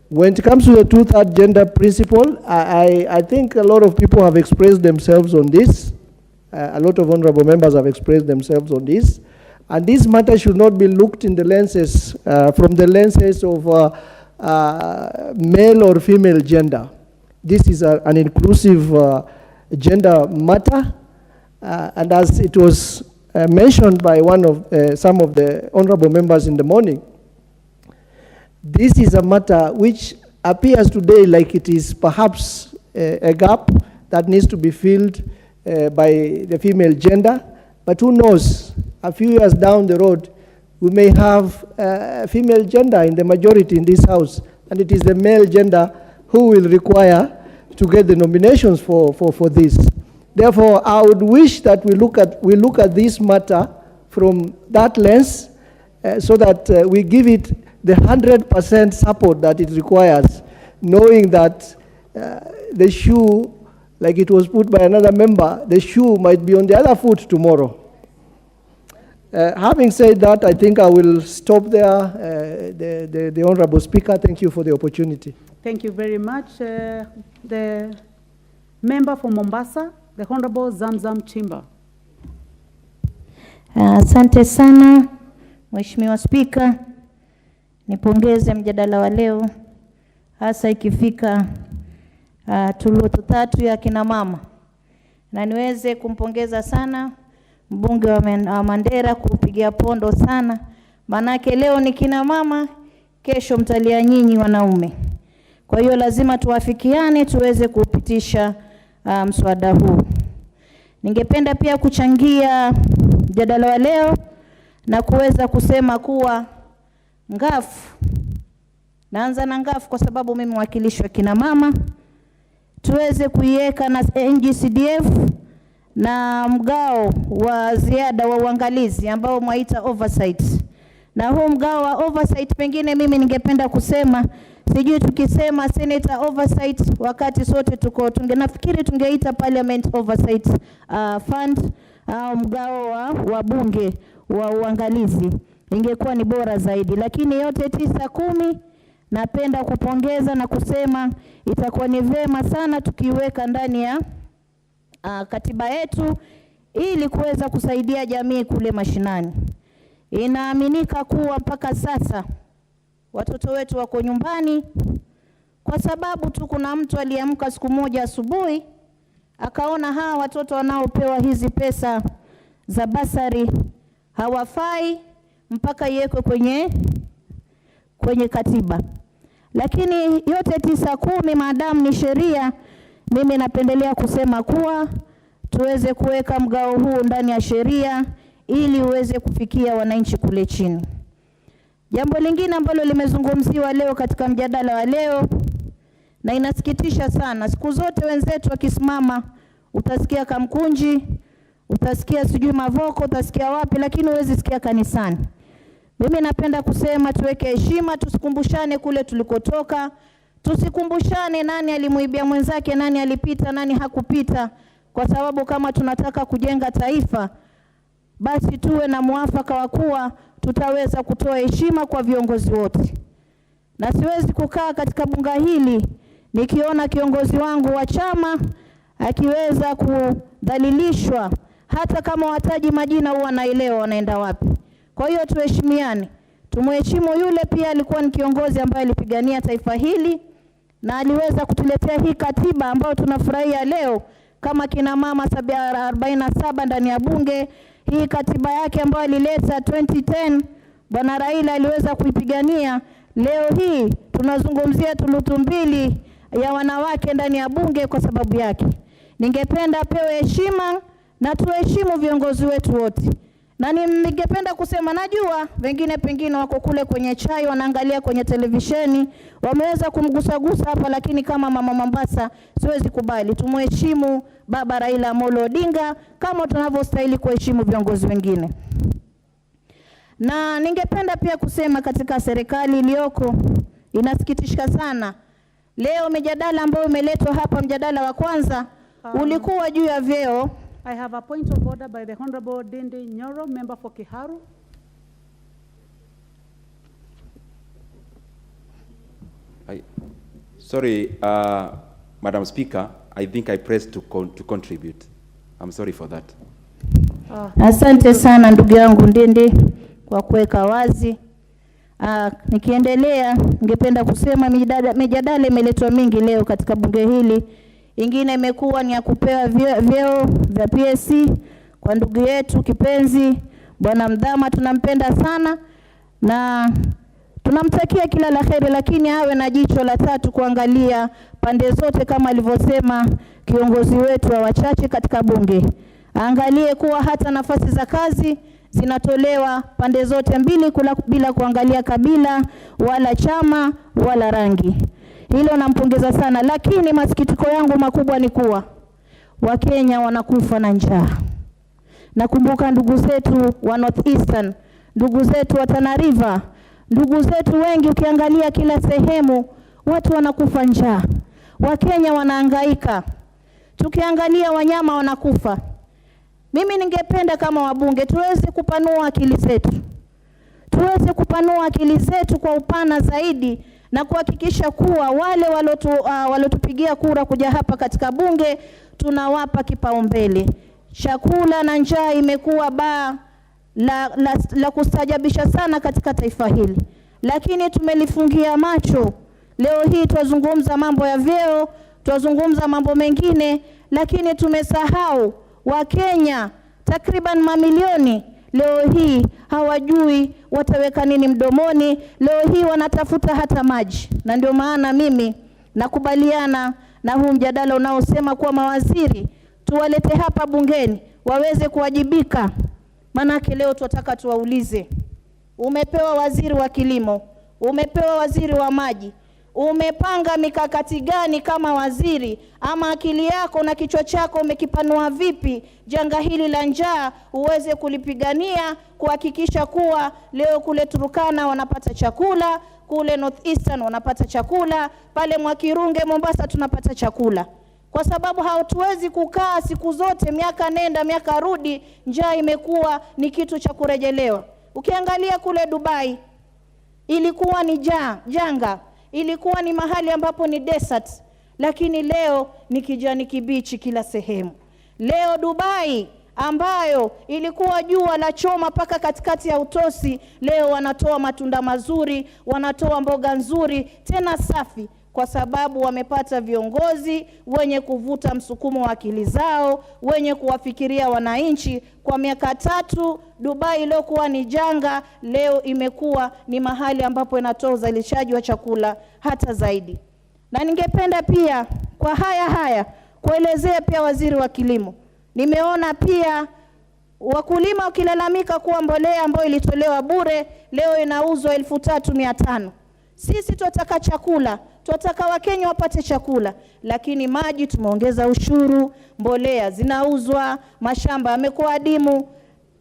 When it comes to the 2/3 gender principle, I think a lot of people have expressed themselves on this. A lot of honorable members have expressed themselves on this. And this matter should not be looked in the lenses, from the lenses of male or female gender. This is an inclusive gender matter. And as it was mentioned by some of the honorable members in the morning, this is a matter which appears today like it is perhaps a gap that needs to be filled by the female gender. But who knows, a few years down the road, we may have a female gender in the majority in this house, and it is the male gender who will require to get the nominations for this. Therefore, I would wish that we look at this matter from that lens, so that we give it the 100% support that it requires, knowing that the shoe, like it was put by another member, the shoe might be on the other foot tomorrow. Having said that, I think I will stop there. The Honorable Speaker, thank you for the opportunity. Thank you very much. The member for Mombasa, the Honorable Zamzam Chimba. Asante sana, Mheshimiwa Spika. Nipongeze mjadala wa leo, hasa ikifika tulutu 3 ya kina mama. Na niweze kumpongeza sana mbunge wa Mandera kupigia pondo sana. Manake leo ni kina mama, kesho mtalia nyinyi wanaume. Kwa hiyo lazima tuwafikiane tuweze kupitisha mswada huu. Ningependa pia kuchangia mjadala wa leo na kuweza kusema kuwa ngafu, naanza na ngafu kwa sababu mimi mwakilishi wa kina mama, tuweze kuiweka na NGCDF na mgao wa ziada wa uangalizi ambao mwaita oversight. Na huu mgao wa oversight, pengine mimi ningependa kusema, sijui tukisema senator oversight wakati sote nafikiri tungeita parliament oversight fund, mgao wa bunge wa uangalizi, ingekuwa ni bora zaidi. Lakini yote 9-10, napenda kupongeza na kusema itakuwa ni vema sana tukiweka ndani ya katiba yetu ili kuweza kusaidia jamii kule mashinani. Inaaminika kuwa mpaka sasa watoto wetu wako nyumbani kwa sababu tu kuna mtu aliamka siku moja asubuhi akaona hawa watoto wanaopewa hizi pesa za basari hawafai mpaka iwekwe kwenye katiba. Lakini yote 9-10, maadamu ni sheria, mimi napendelea kusema kuwa tuweze kuweka mgao huu ndani ya sheria ili uweze kufikia wananchi kule chini. Jambo lingine ambalo limezungumziwa leo katika mjadala wa leo, na inasikitisha sana, siku zote wenzetu wakisimama utasikia Kamkunji, utasikia sijui Mavoko, utasikia wapi, lakini huwezi sikia kanisani. Mimi napenda kusema tuweke heshima, tusikumbushane kule tulikotoka, tusikumbushane nani alimuibia mwenzake, nani alipita, nani hakupita, kwa sababu kama tunataka kujenga taifa, basi tuwe na muafaka wa kuwa tutaweza kutoa heshima kwa viongozi wote. Na siwezi kukaa katika bunga hili nikiona kiongozi wangu wa chama akiweza kudhalilishwa, hata kama wataji majina huwa naelewa wanaenda wapi. Kwa hiyo tuheshimiane. Tumheshimu yule pia alikuwa ni kiongozi ambaye alipigania taifa hili na aliweza kutuletea hii katiba ambayo tunafurahia leo kama kina mama 47 ndani ya bunge. Hii katiba yake ambayo alileta 2010 Bwana Raila aliweza kuipigania. Leo hii tunazungumzia thuluthi mbili ya wanawake ndani ya bunge kwa sababu yake. Ningependa pewe heshima na tuheshimu viongozi wetu wote. Na ningependa kusema, najua wengine pengine wako kule kwenye chai wanaangalia kwenye televisheni, wameweza kumgusagusa hapa, lakini kama mama Mombasa siwezi kubali. Tumheshimu Baba Raila Amolo Odinga kama tunavyostahili kuheshimu viongozi wengine. Na ningependa pia kusema katika serikali iliyoko inasikitisha sana. Leo mjadala ambao umeletwa hapa, mjadala wa kwanza ulikuwa juu ya vyeo. I have a point of order by the Honorable Dende Nyoro, member for Kiharu. Sorry, Madam Speaker, I think I pressed to contribute. I'm sorry for that. Asante sana ndugu yangu Ndende kwa kuweka wazi. Nikiendelea, ningependa kusema mijadala imeletwa mingi leo katika bunge hili. Ingine imekuwa ni ya kupewa vyeo vya PSC kwa ndugu yetu kipenzi Bwana Mdhama. Tunampenda sana na tunamtakia kila la kheri, lakini awe na jicho la tatu kuangalia pande zote kama alivyosema kiongozi wetu wa wachache katika bunge. Angalie kuwa hata nafasi za kazi zinatolewa pande zote mbili bila kuangalia kabila wala chama wala rangi. Hilo nampongeza sana, lakini masikitiko yangu makubwa ni kuwa Wakenya wanakufa na njaa. Nakumbuka ndugu zetu wa North Eastern, ndugu zetu wa Tana River, ndugu zetu wengi, ukiangalia kila sehemu watu wanakufa njaa. Wakenya wanahangaika. Tukiangalia wanyama wanakufa. Mimi ningependa kama wabunge tuweze kupanua akili zetu. Tuweze kupanua akili zetu kwa upana zaidi na kuhakikisha kuwa wale walotupigia kura kuja hapa katika bunge tunawapa kipaumbele. Chakula na njaa imekuwa baa la kustajabisha sana katika taifa hili, lakini tumelifungia macho. Leo hii tuzungumza mambo ya vyeo, tuzungumza mambo mengine, lakini tumesahau Wakenya takriban mamilioni leo hii hawajui wataweka nini mdomoni. Leo hii wanatafuta hata maji. Na ndio maana mimi nakubaliana na huu mjadala unaosema kuwa mawaziri tuwalete hapa bungeni waweze kuwajibika. Manake leo tunataka tuwaulize, umepewa waziri wa kilimo, umepewa waziri wa maji, umepanga mikakati gani kama waziri, ama akili yako na kichwa chako umekipanua vipi janga hili la njaa uweze kulipigania, kuhakikisha kuwa leo kule Turkana wanapata chakula, kule North Eastern wanapata chakula, pale Mwakirunge Mombasa tunapata chakula. Kwa sababu hatuwezi kukaa siku zote miaka nenda miaka rudi, njaa imekuwa ni kitu cha kurejelewa. Ukiangalia kule Dubai ilikuwa ni janga, ilikuwa ni mahali ambapo ni desert, lakini leo ni kijani kibichi kila sehemu. Leo Dubai ambayo ilikuwa jua la choma paka katikati ya utosi, leo wanatoa matunda mazuri, wanatoa mboga nzuri tena safi, kwa sababu wamepata viongozi wenye kuvuta msukumo wa akili zao, wenye kuwafikiria wananchi. Kwa miaka 3 Dubai iliyokuwa ni janga, leo imekuwa ni mahali ambapo inatoa uzalishaji wa chakula hata zaidi. Na ningependa pia kwa haya kuelezea pia waziri wa kilimo. Nimeona pia wakulima wakilalamika kuwa mbolea ambayo ilitolewa bure leo inauzwa 3,500. Sisi tunataka chakula, tunataka Wakenya wapate chakula, lakini maji tumeongeza ushuru, mbolea zinauzwa, mashamba yamekuwa adimu.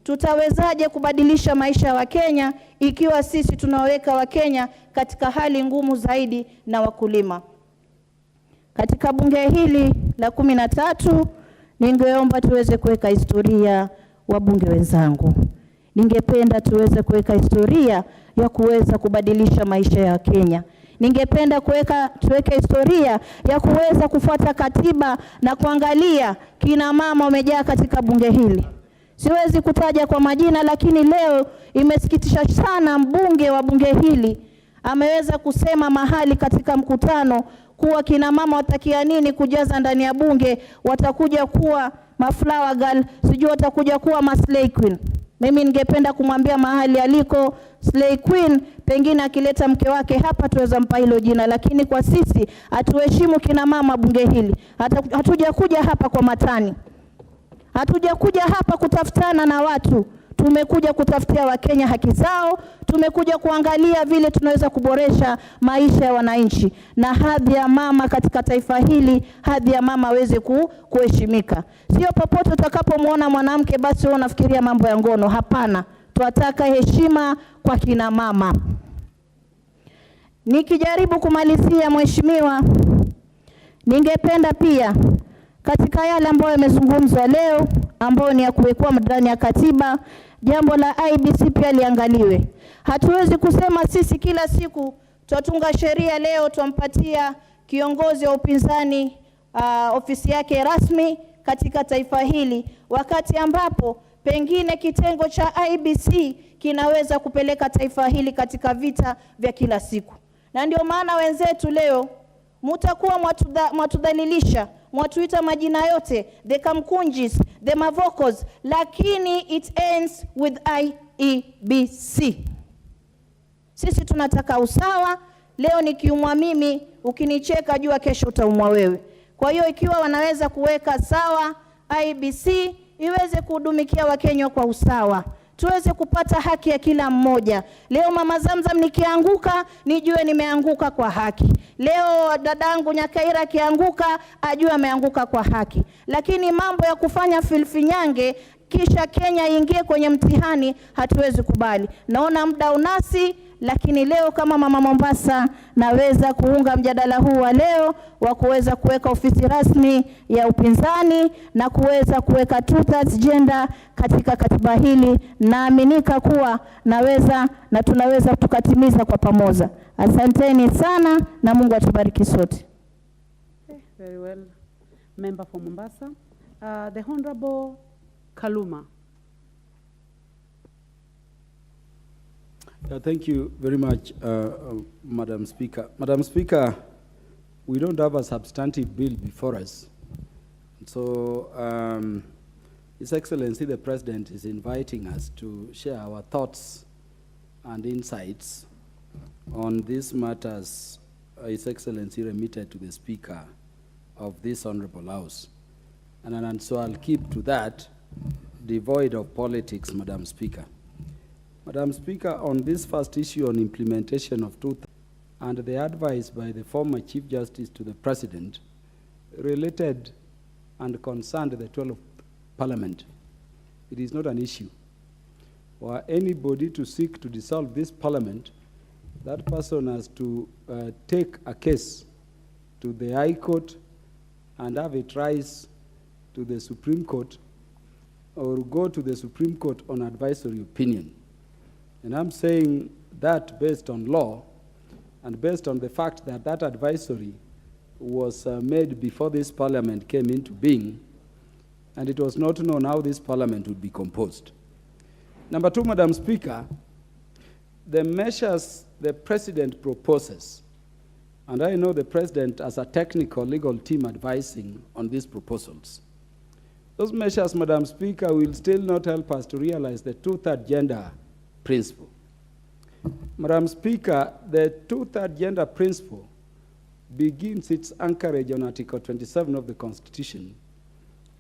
Tutawezaje kubadilisha maisha ya Wakenya ikiwa sisi tunaweka Wakenya katika hali ngumu zaidi na wakulima? Katika bunge hili la 13 ningeomba tuweze kuweka historia, wabunge wenzangu. Ningependa tuweze kuweka historia ya kuweza kubadilisha maisha ya Kenya. Ningependa tuweke historia ya kuweza kufuata katiba na kuangalia kina mama wamejaa katika bunge hili. Siwezi kutaja kwa majina, lakini leo imesikitisha sana mbunge wa bunge hili ameweza kusema mahali katika mkutano kuwa kina mama watakia nini kujaza ndani ya bunge, watakuja kuwa maflower girl, sijui watakuja kuwa maslay queen. Mimi ningependa kumwambia mahali aliko slay queen, pengine akileta mke wake hapa tuweza mpa hilo jina, lakini kwa sisi hatuheshimu kina mama bunge hili. Hatuja kuja hapa kwa matani. Hatuja kuja hapa kutafutana na watu. Tumekuja kutafutia Wakenya haki zao, tumekuja kuangalia vile tunaweza kuboresha maisha ya wananchi na hadhi ya mama katika taifa hili, hadhi ya mama aweze kuheshimika. Sio popote utakapomwona mwanamke basi wewe unafikiria mambo ya ngono, hapana. Tunataka heshima kwa kina mama. Nikijaribu kumalizia mheshimiwa, ningependa pia katika yale ambayo yamezungumzwa leo ambayo ni ya kuwekwa ndani ya katiba, jambo la IEBC pia liangaliwe. Hatuwezi kusema sisi kila siku tutunga sheria, leo tumpatia kiongozi wa upinzani ofisi yake rasmi katika taifa hili, wakati ambapo pengine kitengo cha IEBC kinaweza kupeleka taifa hili katika vita vya kila siku. Na ndio maana wenzetu leo mutakuwa mwatudhalilisha, mwatuita majina yote, the Kamkunjis, the Mavokos, lakini it ends with IEBC. Sisi tunataka usawa. Leo nikiumwa mimi, ukinicheka jua kesho utaumwa wewe. Kwa hiyo ikiwa wanaweza kuweka sawa IEBC iweze kuhudumikia Wakenya kwa usawa, tuweze kupata haki ya kila mmoja. Leo mama Zamzam nikianguka nijue nimeanguka kwa haki. Leo dadangu Nyakaira kianguka ajue ameanguka kwa haki. Lakini mambo ya kufanya filfinyange kisha Kenya ingie kwenye mtihani hatuwezi kubali. Naona muda unasi, lakini leo kama mama Mombasa naweza kuunga mjadala huu wa leo wa kuweza kuweka ofisi rasmi ya upinzani na kuweza kuweka two-thirds gender katika katiba hili. Naaminika kuwa naweza na tunaweza tukatimiza kwa pamoja. Asanteni sana na Mungu atubariki sote. Very well. Member for Mombasa. The Honorable Kaluma. Thank you very much, Madam Speaker. Madam Speaker, we don't have a substantive bill before us. So, His Excellency the President is inviting us to share our thoughts and insights on these matters His Excellency remitted to the Speaker of this Honorable House. And so I'll keep to that, devoid of politics, Madam Speaker. Madam Speaker, on this first issue on implementation of two and the advice by the former Chief Justice to the President related and concerned the 12th Parliament, it is not an issue. Were anybody to seek to dissolve this Parliament, that person has to take a case to the High Court and have it rise to the Supreme Court or go to the Supreme Court on advisory opinion. And I'm saying that based on law and based on the fact that that advisory was made before this Parliament came into being, and it was not known how this Parliament would be composed. Number two, Madam Speaker, the measures the President proposes, and I know the President as a technical legal team advising on these proposals. Those measures, Madam Speaker, will still not help us to realize the two-third gender principle. Madam Speaker, the two-third gender principle begins its anchorage on Article 27 of the Constitution,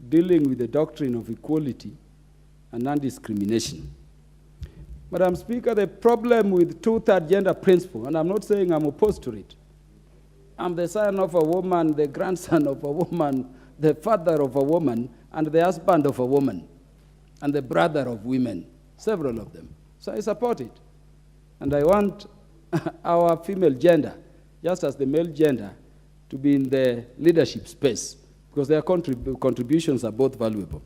dealing with the doctrine of equality and non-discrimination. Madam Speaker, the problem with two-third gender principle, and I'm not saying I'm opposed to it. I'm the son of a woman, the grandson of a woman, the father of a woman, and the husband of a woman, and the brother of women, several of them. So I support it. And I want our female gender, just as the male gender, to be in the leadership space, because their contributions are both valuable.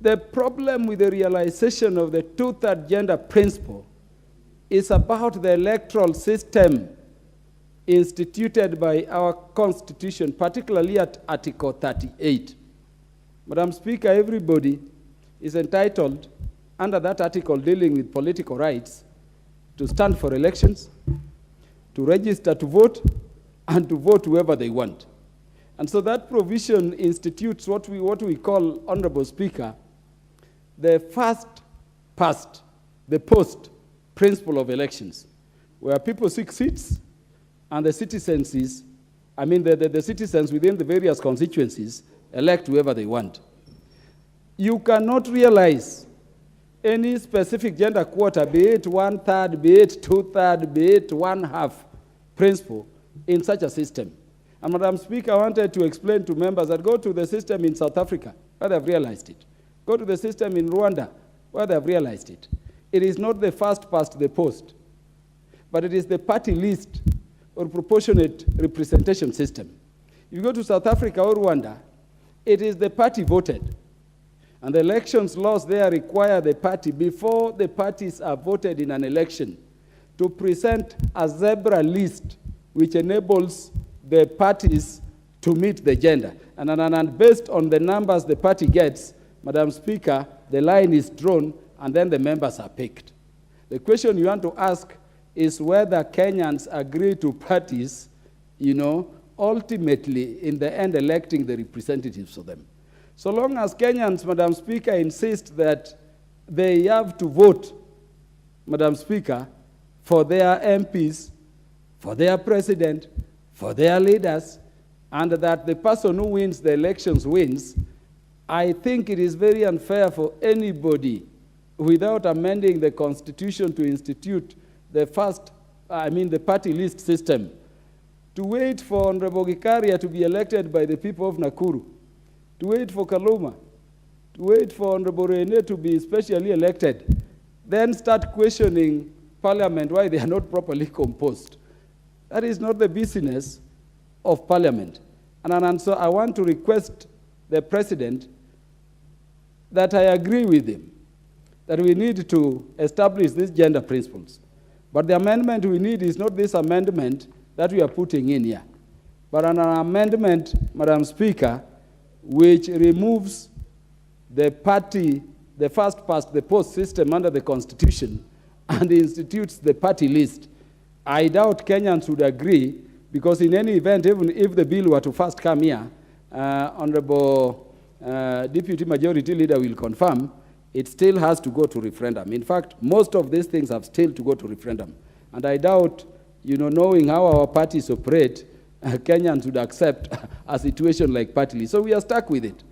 The problem with the realization of the two-third gender principle is about the electoral system instituted by our Constitution, particularly at Article 38. Madam Speaker, everybody is entitled, under that article dealing with political rights, to stand for elections, to register to vote, and to vote whoever they want. And so that provision institutes what we call, Honorable Speaker, the first past, the post principle of elections, where people seek seats and the citizens the citizens within the various constituencies elect whoever they want. You cannot realize any specific gender quota, be it 1/3, be it 2/3, be it 1/2 principle in such a system. And Madam Speaker, I wanted to explain to members that go to the system in South Africa, where they've realized it. Go to the system in Rwanda, where they've realized it. It is not the first past the post, but it is the party list or proportionate representation system. If you go to South Africa or Rwanda, it is the party voted. And the elections laws there require the party, before the parties are voted in an election, to present a zebra list which enables the parties to meet the gender. And based on the numbers the party gets, Madam Speaker, the line is drawn and then the members are picked. The question you want to ask is whether Kenyans agree to parties, ultimately in the end electing the representatives of them. So long as Kenyans, Madam Speaker, insist that they have to vote, Madam Speaker, for their MPs, for their president, for their leaders, and that the person who wins the elections wins, I think it is very unfair for anybody, without amending the Constitution to institute the party list system, to wait for Honorable Gikaria to be elected by the people of Nakuru, to wait for Kaluma, to wait for Honorable Rene to be specially elected, then start questioning Parliament why they are not properly composed. That is not the business of Parliament. And so I want to request the President that I agree with him that we need to establish these gender principles. But the amendment we need is not this amendment that we are putting in here, but an amendment, Madam Speaker, which removes the first past the post system under the Constitution and institutes the party list. I doubt Kenyans would agree, because in any event, even if the bill were to first come here, Honorable Deputy Majority Leader will confirm, it still has to go to referendum. In fact, most of these things have still to go to referendum. And I doubt, knowing how our parties operate, Kenyans would accept a situation like party list. So we are stuck with it.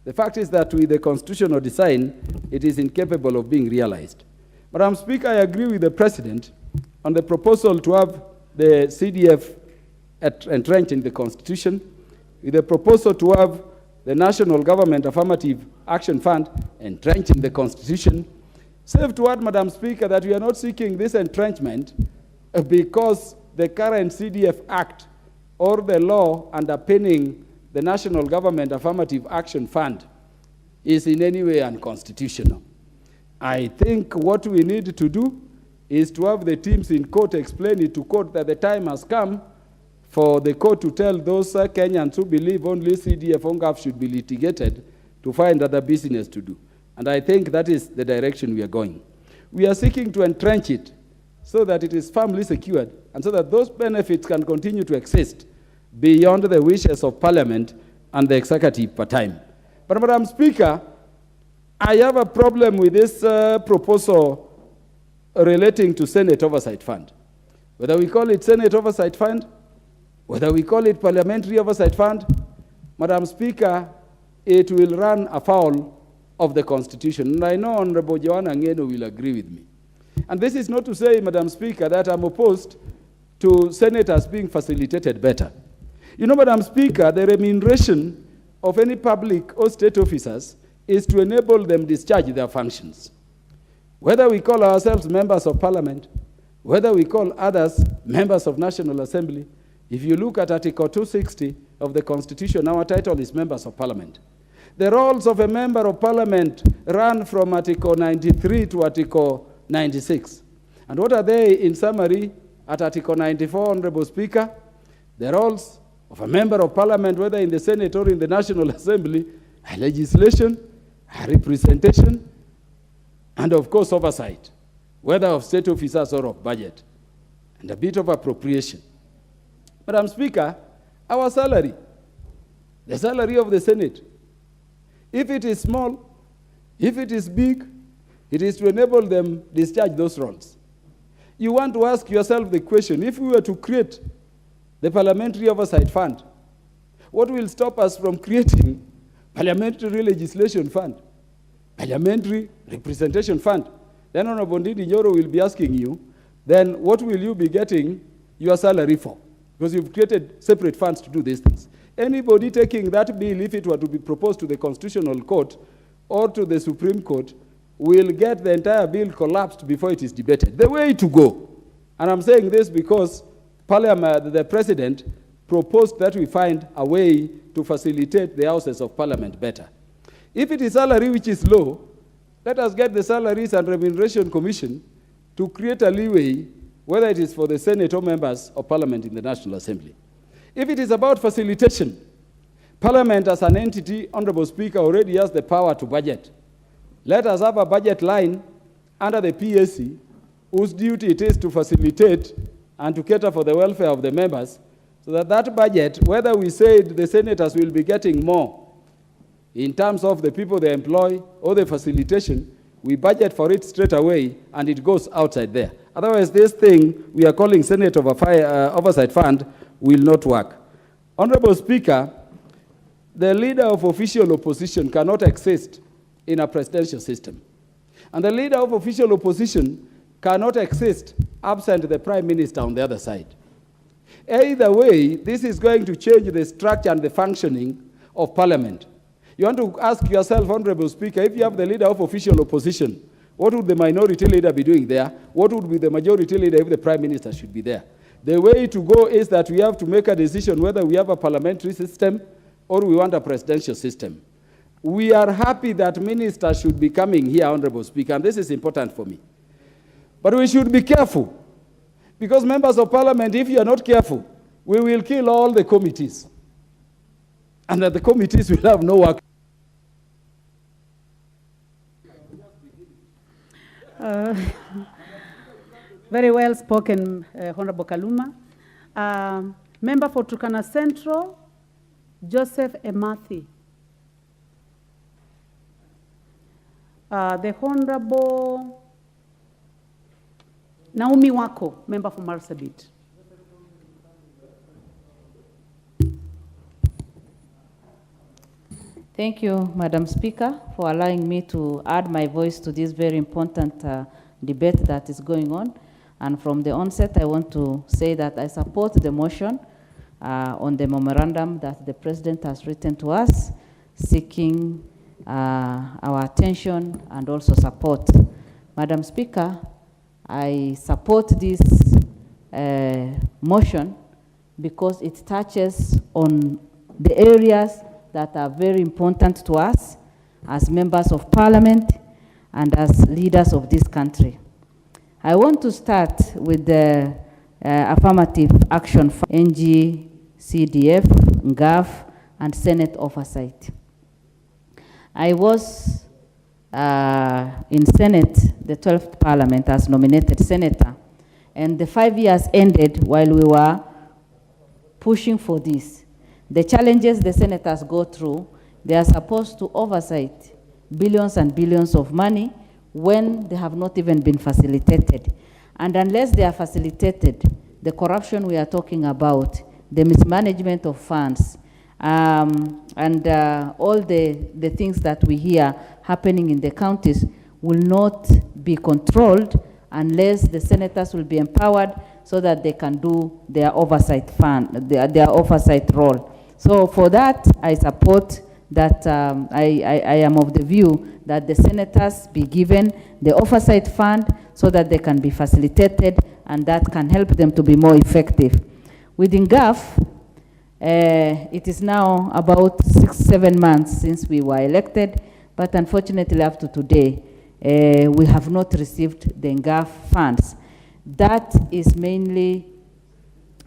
The fact is that with the constitutional design, it is incapable of being realized. Madam Speaker, I agree with the President on the proposal to have the CDF entrenched in the Constitution, with the proposal to have the National Government Affirmative Action Fund entrenched in the Constitution. Save to add, Madam Speaker, that we are not seeking this entrenchment because the current CDF Act or the law underpinning the National Government Affirmative Action Fund is in any way unconstitutional. I think what we need to do is to have the teams in court explain it to court that the time has come for the court to tell those Kenyans who believe only CDF ONGAF should be litigated to find other business to do. And I think that is the direction we are going. We are seeking to entrench it so that it is firmly secured and so that those benefits can continue to exist beyond the wishes of Parliament and the executive per time. But Madam Speaker, I have a problem with this proposal relating to Senate Oversight Fund. Whether we call it Senate Oversight Fund, whether we call it Parliamentary Oversight Fund, Madam Speaker, it will run afoul of the Constitution. And I know Honorable Joanna Ngeno will agree with me. And this is not to say, Madam Speaker, that I'm opposed to senators being facilitated better. Madam Speaker, the remuneration of any public or state officers is to enable them discharge their functions. Whether we call ourselves members of Parliament, whether we call others members of National Assembly, if you look at Article 260 of the Constitution, our title is members of Parliament. The roles of a member of Parliament run from Article 93 to Article 96. And what are they in summary at Article 94, Honorable Speaker? The roles of a member of Parliament, whether in the Senate or in the National Assembly, are legislation, representation, and of course oversight, whether of state officers or of budget, and a bit of appropriation. Madam Speaker, our salary, the salary of the Senate, if it is small, if it is big, it is to enable them discharge those roles. You want to ask yourself the question, if we were to create the Parliamentary Oversight Fund, what will stop us from creating Parliamentary Legislation Fund, Parliamentary Representation Fund? Then Honorable Ndindi Nyoro will be asking you, then what will you be getting your salary for? Because you've created separate funds to do these things. Anybody taking that bill, if it were to be proposed to the Constitutional Court or to the Supreme Court, will get the entire bill collapsed before it is debated. The way to go, and I'm saying this because Parliament, the President proposed that we find a way to facilitate the Houses of Parliament better. If it is salary which is low, let us get the Salaries and Remuneration Commission to create a leeway, whether it is for the Senate or members of Parliament in the National Assembly. If it is about facilitation, Parliament as an entity, Honorable Speaker, already has the power to budget. Let us have a budget line under the PSC whose duty it is to facilitate and to cater for the welfare of the members, so that that budget, whether we said the senators will be getting more in terms of the people they employ or the facilitation, we budget for it straight away and it goes outside there. Otherwise, this thing we are calling Senate Oversight Fund will not work. Honorable Speaker, the leader of official opposition cannot exist in a presidential system. And the leader of official opposition cannot exist absent the Prime Minister on the other side. Either way, this is going to change the structure and the functioning of Parliament. You want to ask yourself, Honorable Speaker, if you have the leader of official opposition, what would the minority leader be doing there? What would be the majority leader if the Prime Minister should be there? The way to go is that we have to make a decision whether we have a parliamentary system or we want a presidential system. We are happy that ministers should be coming here, Honorable Speaker, and this is important for me. But we should be careful, because members of Parliament, if you are not careful, we will kill all the committees, and that the committees will have no work. Very well spoken, Honorable Kaluma. Member for Turkana Central, Joseph Emathi. The Honorable Naomi Wako, member for Marsabit. Thank you, Madam Speaker, for allowing me to add my voice to this very important debate that is going on. And from the onset, I want to say that I support the motion on the memorandum that the President has written to us, seeking our attention and also support. Madam Speaker, I support this motion because it touches on the areas that are very important to us as members of Parliament and as leaders of this country. I want to start with the affirmative action for NG, CDF, NGAF, and Senate oversight. I was in Senate, the 12th Parliament, as nominated senator, and the 5 years ended while we were pushing for this. The challenges the senators go through, they are supposed to oversight billions and billions of money when they have not even been facilitated. And unless they are facilitated, the corruption we are talking about, the mismanagement of funds, and all the things that we hear happening in the counties will not be controlled unless the senators will be empowered so that they can do their oversight their oversight role. So for that, I support that. I am of the view that the senators be given the oversight fund so that they can be facilitated and that can help them to be more effective. Within GAF, it is now about 6-7 months since we were elected, but unfortunately up to today, we have not received the GAF funds. That is mainly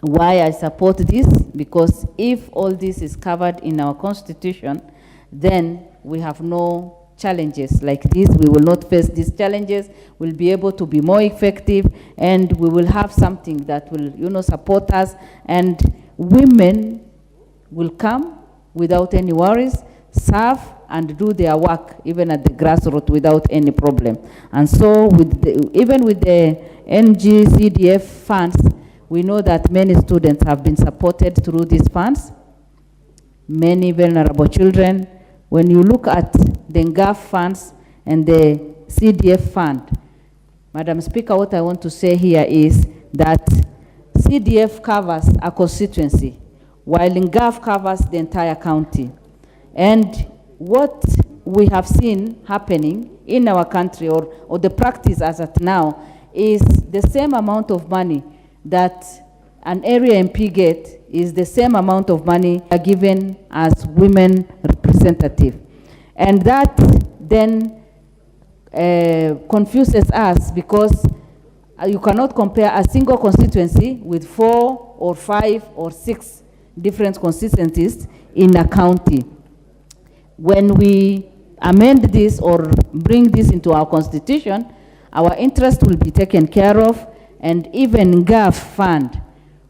why I support this, because if all this is covered in our constitution, then we have no challenges like this. We will not face these challenges. We'll be able to be more effective, and we will have something that will, support us, and women will come without any worries, serve and do their work even at the grassroots without any problem. And so even with the NGCDF funds, we know that many students have been supported through these funds, many vulnerable children. When you look at the NGAF funds and the CDF fund, Madam Speaker, what I want to say here is that CDF covers a constituency, while NGAF covers the entire county. And what we have seen happening in our country, or the practice as at now, is the same amount of money that an area MP gets is the same amount of money given as women representative. And that then confuses us, because you cannot compare a single constituency with 4 or 5 or 6 different constituencies in a county. When we amend this or bring this into our constitution, our interest will be taken care of, and even GAF fund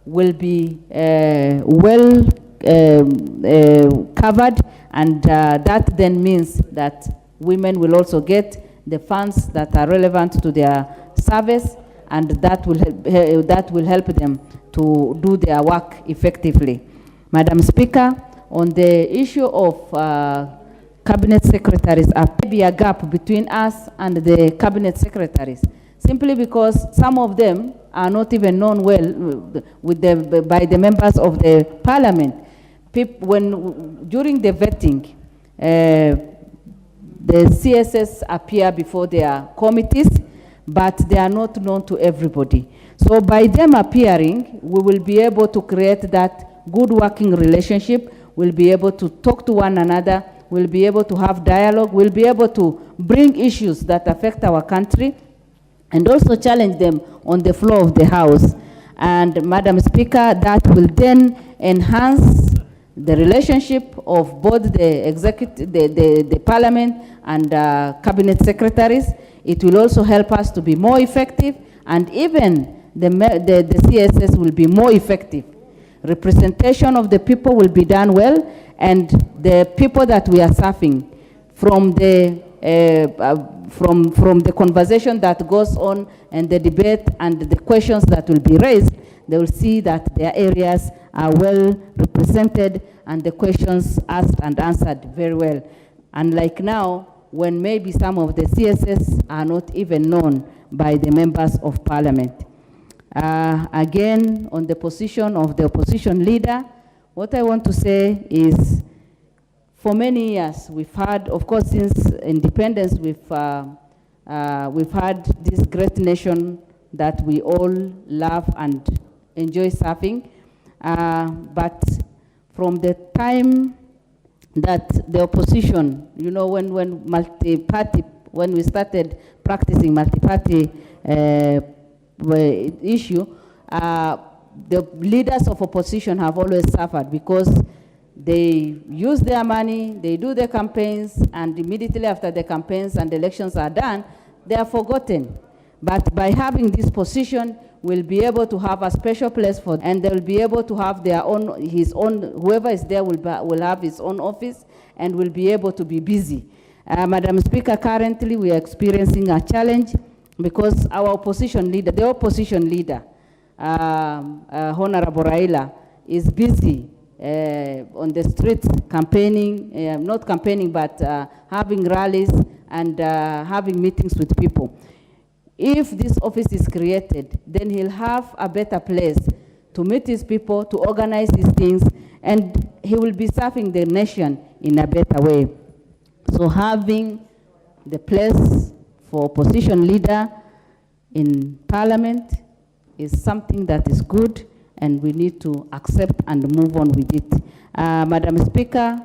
will be well covered, and that then means that women will also get the funds that are relevant to their service, and that will help them to do their work effectively. Madam Speaker, on the issue of cabinet secretaries, there may be a gap between us and the cabinet secretaries, simply because some of them are not even known well by the members of the parliament. During the vetting, the CSS appear before their committees, but they are not known to everybody. So by them appearing, we will be able to create that good working relationship. We'll be able to talk to one another. We'll be able to have dialogue. We'll be able to bring issues that affect our country and also challenge them on the floor of the House. And Madam Speaker, that will then enhance the relationship of both the executive, the Parliament and cabinet secretaries. It will also help us to be more effective, and even the CSS will be more effective. Representation of the people will be done well, and the people that we are serving, from the conversation that goes on and the debate and the questions that will be raised, they will see that their areas are well represented and the questions asked and answered very well. Unlike now, when maybe some of the CSS are not even known by the members of Parliament. Again, on the position of the opposition leader, what I want to say is, for many years, we've had, of course, since independence, we've had this great nation that we all love and enjoy serving. But from the time that the opposition, when we started practicing multi-party issue, the leaders of opposition have always suffered, because they use their money, they do their campaigns, and immediately after the campaigns and elections are done, they are forgotten. But by having this position, we'll be able to have a special place for them, and they'll be able to have their own, whoever is there will have his own office and will be able to be busy. Madam Speaker, currently we are experiencing a challenge because our opposition leader, the opposition leader, Honorable Raila, is busy on the streets campaigning, not campaigning, but having rallies and having meetings with people. If this office is created, then he'll have a better place to meet his people, to organize his things, and he will be serving the nation in a better way. So having the place for opposition leader in Parliament is something that is good, and we need to accept and move on with it. Madam Speaker,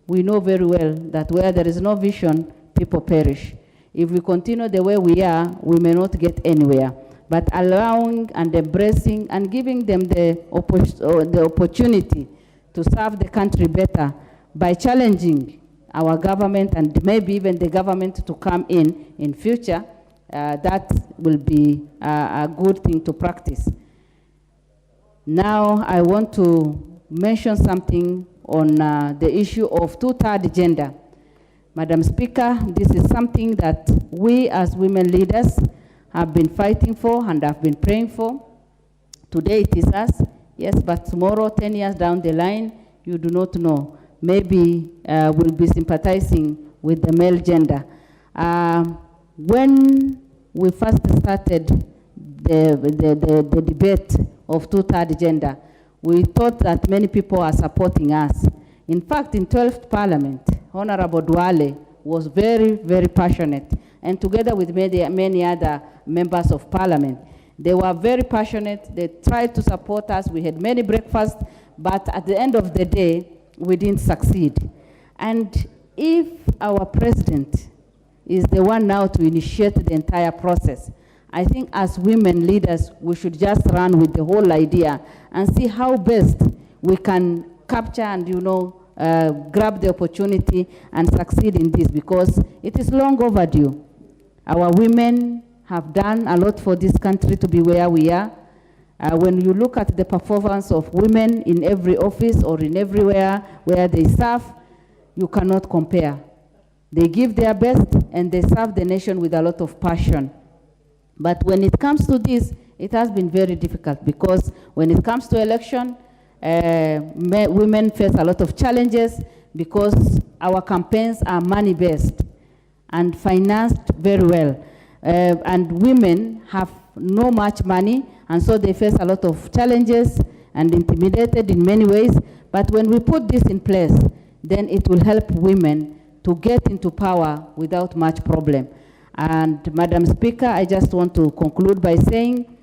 we know very well that where there is no vision, people perish. If we continue the way we are, we may not get anywhere. But allowing and embracing and giving them the opportunity to serve the country better by challenging our government and maybe even the government to come in future, that will be a good thing to practice. Now, I want to mention something on the issue of two-third gender. Madam Speaker, this is something that we as women leaders have been fighting for and have been praying for. Today it is us, yes, but tomorrow, 10 years down the line, you do not know. Maybe we'll be sympathizing with the male gender. When we first started the debate of two-third gender, we thought that many people are supporting us. In fact, in 12th Parliament, Honorable Duale was very, very passionate, and together with many other members of Parliament, they were very passionate. They tried to support us. We had many breakfasts, but at the end of the day, we didn't succeed. And if our president is the one now to initiate the entire process, I think as women leaders, we should just run with the whole idea and see how best we can capture and, grab the opportunity and succeed in this, because it is long overdue. Our women have done a lot for this country to be where we are. When you look at the performance of women in every office or in everywhere where they serve, you cannot compare. They give their best and they serve the nation with a lot of passion. But when it comes to this, it has been very difficult, because when it comes to election, women face a lot of challenges because our campaigns are money-based and financed very well. And women have no much money, and so they face a lot of challenges and intimidated in many ways. But when we put this in place, then it will help women to get into power without much problem. And Madam Speaker, I just want to conclude by saying,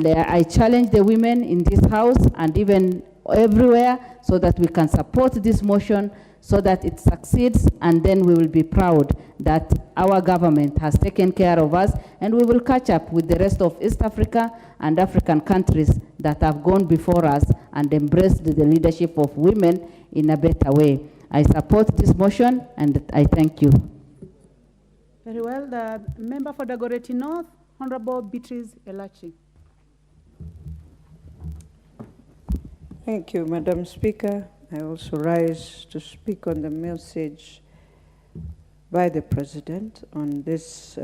I challenge the women in this House and even everywhere so that we can support this motion so that it succeeds, and then we will be proud that our government has taken care of us, and we will catch up with the rest of East Africa and African countries that have gone before us and embraced the leadership of women in a better way. I support this motion and I thank you. Very well. The member for Dagoretti North, Honorable Beatrice Elachi. Thank you, Madam Speaker. I also rise to speak on the message by the President on these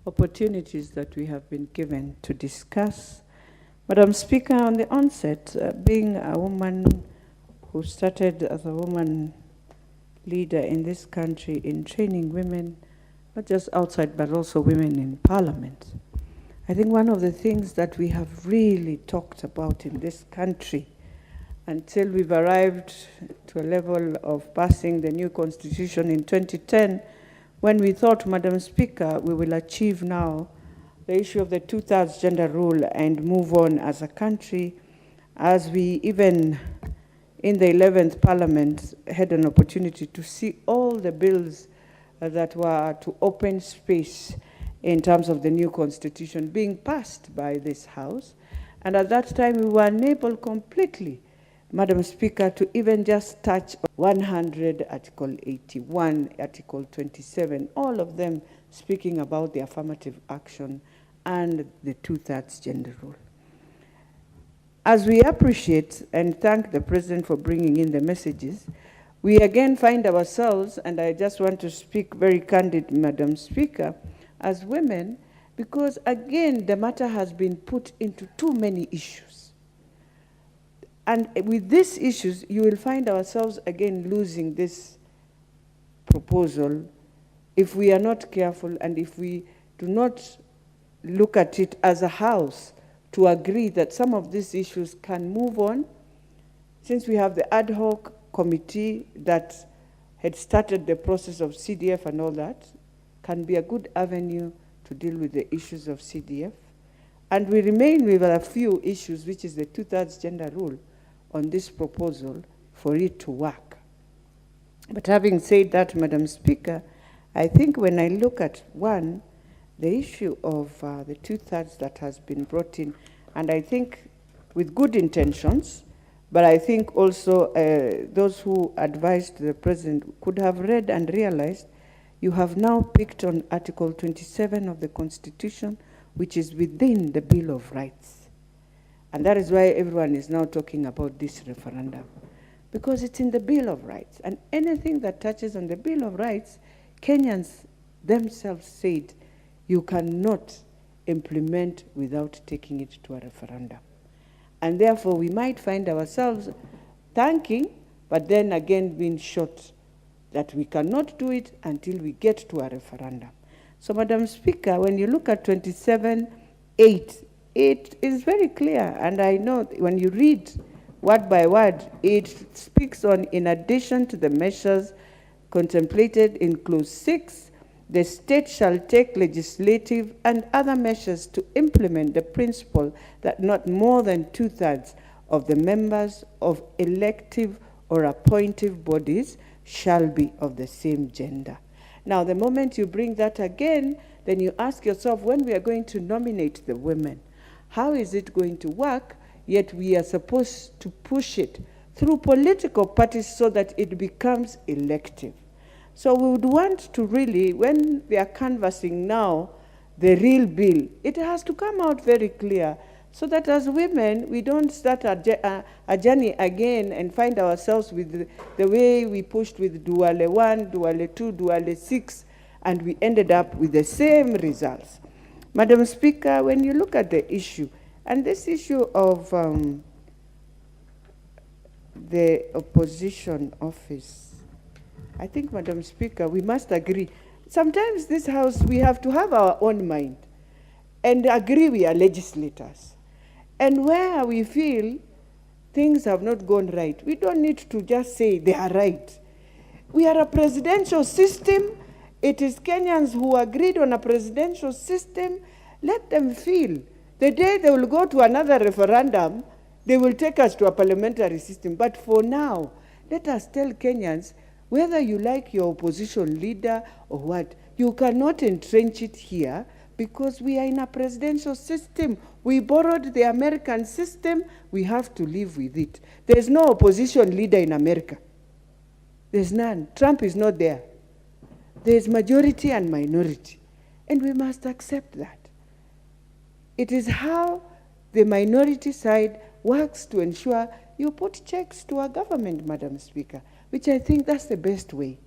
opportunities that we have been given to discuss. Madam Speaker, on the onset, being a woman who started as a woman leader in this country in training women, not just outside, but also women in Parliament, I think one of the things that we have really talked about in this country until we've arrived to a level of passing the new constitution in 2010, when we thought, Madam Speaker, we will achieve now the issue of the two-thirds gender rule and move on as a country, as we even in the 11th Parliament had an opportunity to see all the bills that were to open space in terms of the new constitution being passed by this House. And at that time, we were unable completely, Madam Speaker, to even just touch 100, Article 81, Article 27, all of them speaking about the affirmative action and the two-thirds gender rule. As we appreciate and thank the President for bringing in the messages, we again find ourselves, and I just want to speak very candid, Madam Speaker, as women, because again, the matter has been put into too many issues. And with these issues, you will find ourselves again losing this proposal if we are not careful and if we do not look at it as a House to agree that some of these issues can move on. Since we have the ad hoc committee that had started the process of CDF and all that, can be a good avenue to deal with the issues of CDF. And we remain with a few issues, which is the two-thirds gender rule, on this proposal for it to work. But having said that, Madam Speaker, I think when I look at one, the issue of the two-thirds that has been brought in, and I think with good intentions, But I think also those who advised the president could have read and realized you have now picked on Article 27 of the Constitution, which is within the Bill of Rights. And that is why everyone is now talking about this referendum, because it's in the Bill of Rights. And anything that touches on the Bill of Rights, Kenyans themselves said you cannot implement without taking it to a referendum. And therefore, we might find ourselves thanking, but then again being short, that we cannot do it until we get to a referendum. So, Madam Speaker, when you look at 27.8, it is very clear, and I know when you read word by word, it speaks on, in addition to the measures contemplated in Clause 6, the state shall take legislative and other measures to implement the principle that not more than 2/3 of the members of elective or appointive bodies shall be of the same gender. Now, the moment you bring that again, then you ask yourself, when we are going to nominate the women, how is it going to work? Yet we are supposed to push it through political parties so that it becomes elective. So we would want to really, when we are canvassing now the real bill, it has to come out very clear so that as women, we don't start a journey again and find ourselves with the way we pushed with Duale 1, Duale 2, Duale 6, and we ended up with the same results. Madam Speaker, when you look at the issue, and this issue of the opposition office, I think, Madam Speaker, we must agree. Sometimes this House, we have to have our own mind and agree we are legislators. And where we feel things have not gone right, we don't need to just say they are right. We are a presidential system. It is Kenyans who agreed on a presidential system. Let them feel. The day they will go to another referendum, they will take us to a parliamentary system. But for now, let us tell Kenyans, whether you like your opposition leader or what, you cannot entrench it here because we are in a presidential system. We borrowed the American system. We have to live with it. There's no opposition leader in America. There's none. Trump is not there. There's majority and minority. And we must accept that. It is how the minority side works to ensure you put checks to our government, Madam Speaker, which I think that's the best way.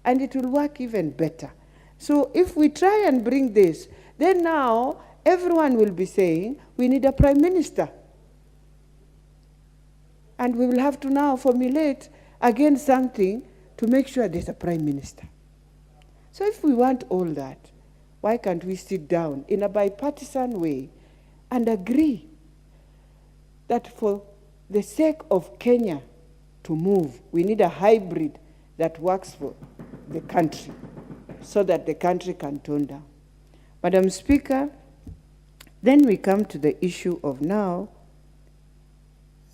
And it will work even better. So if we try and bring this, then now everyone will be saying, we need a prime minister. And we will have to now formulate again something to make sure there's a prime minister. So if we want all that, why can't we sit down in a bipartisan way and agree that for the sake of Kenya to move, we need a hybrid that works for the country so that the country can tone down. Madam Speaker, then we come to the issue of now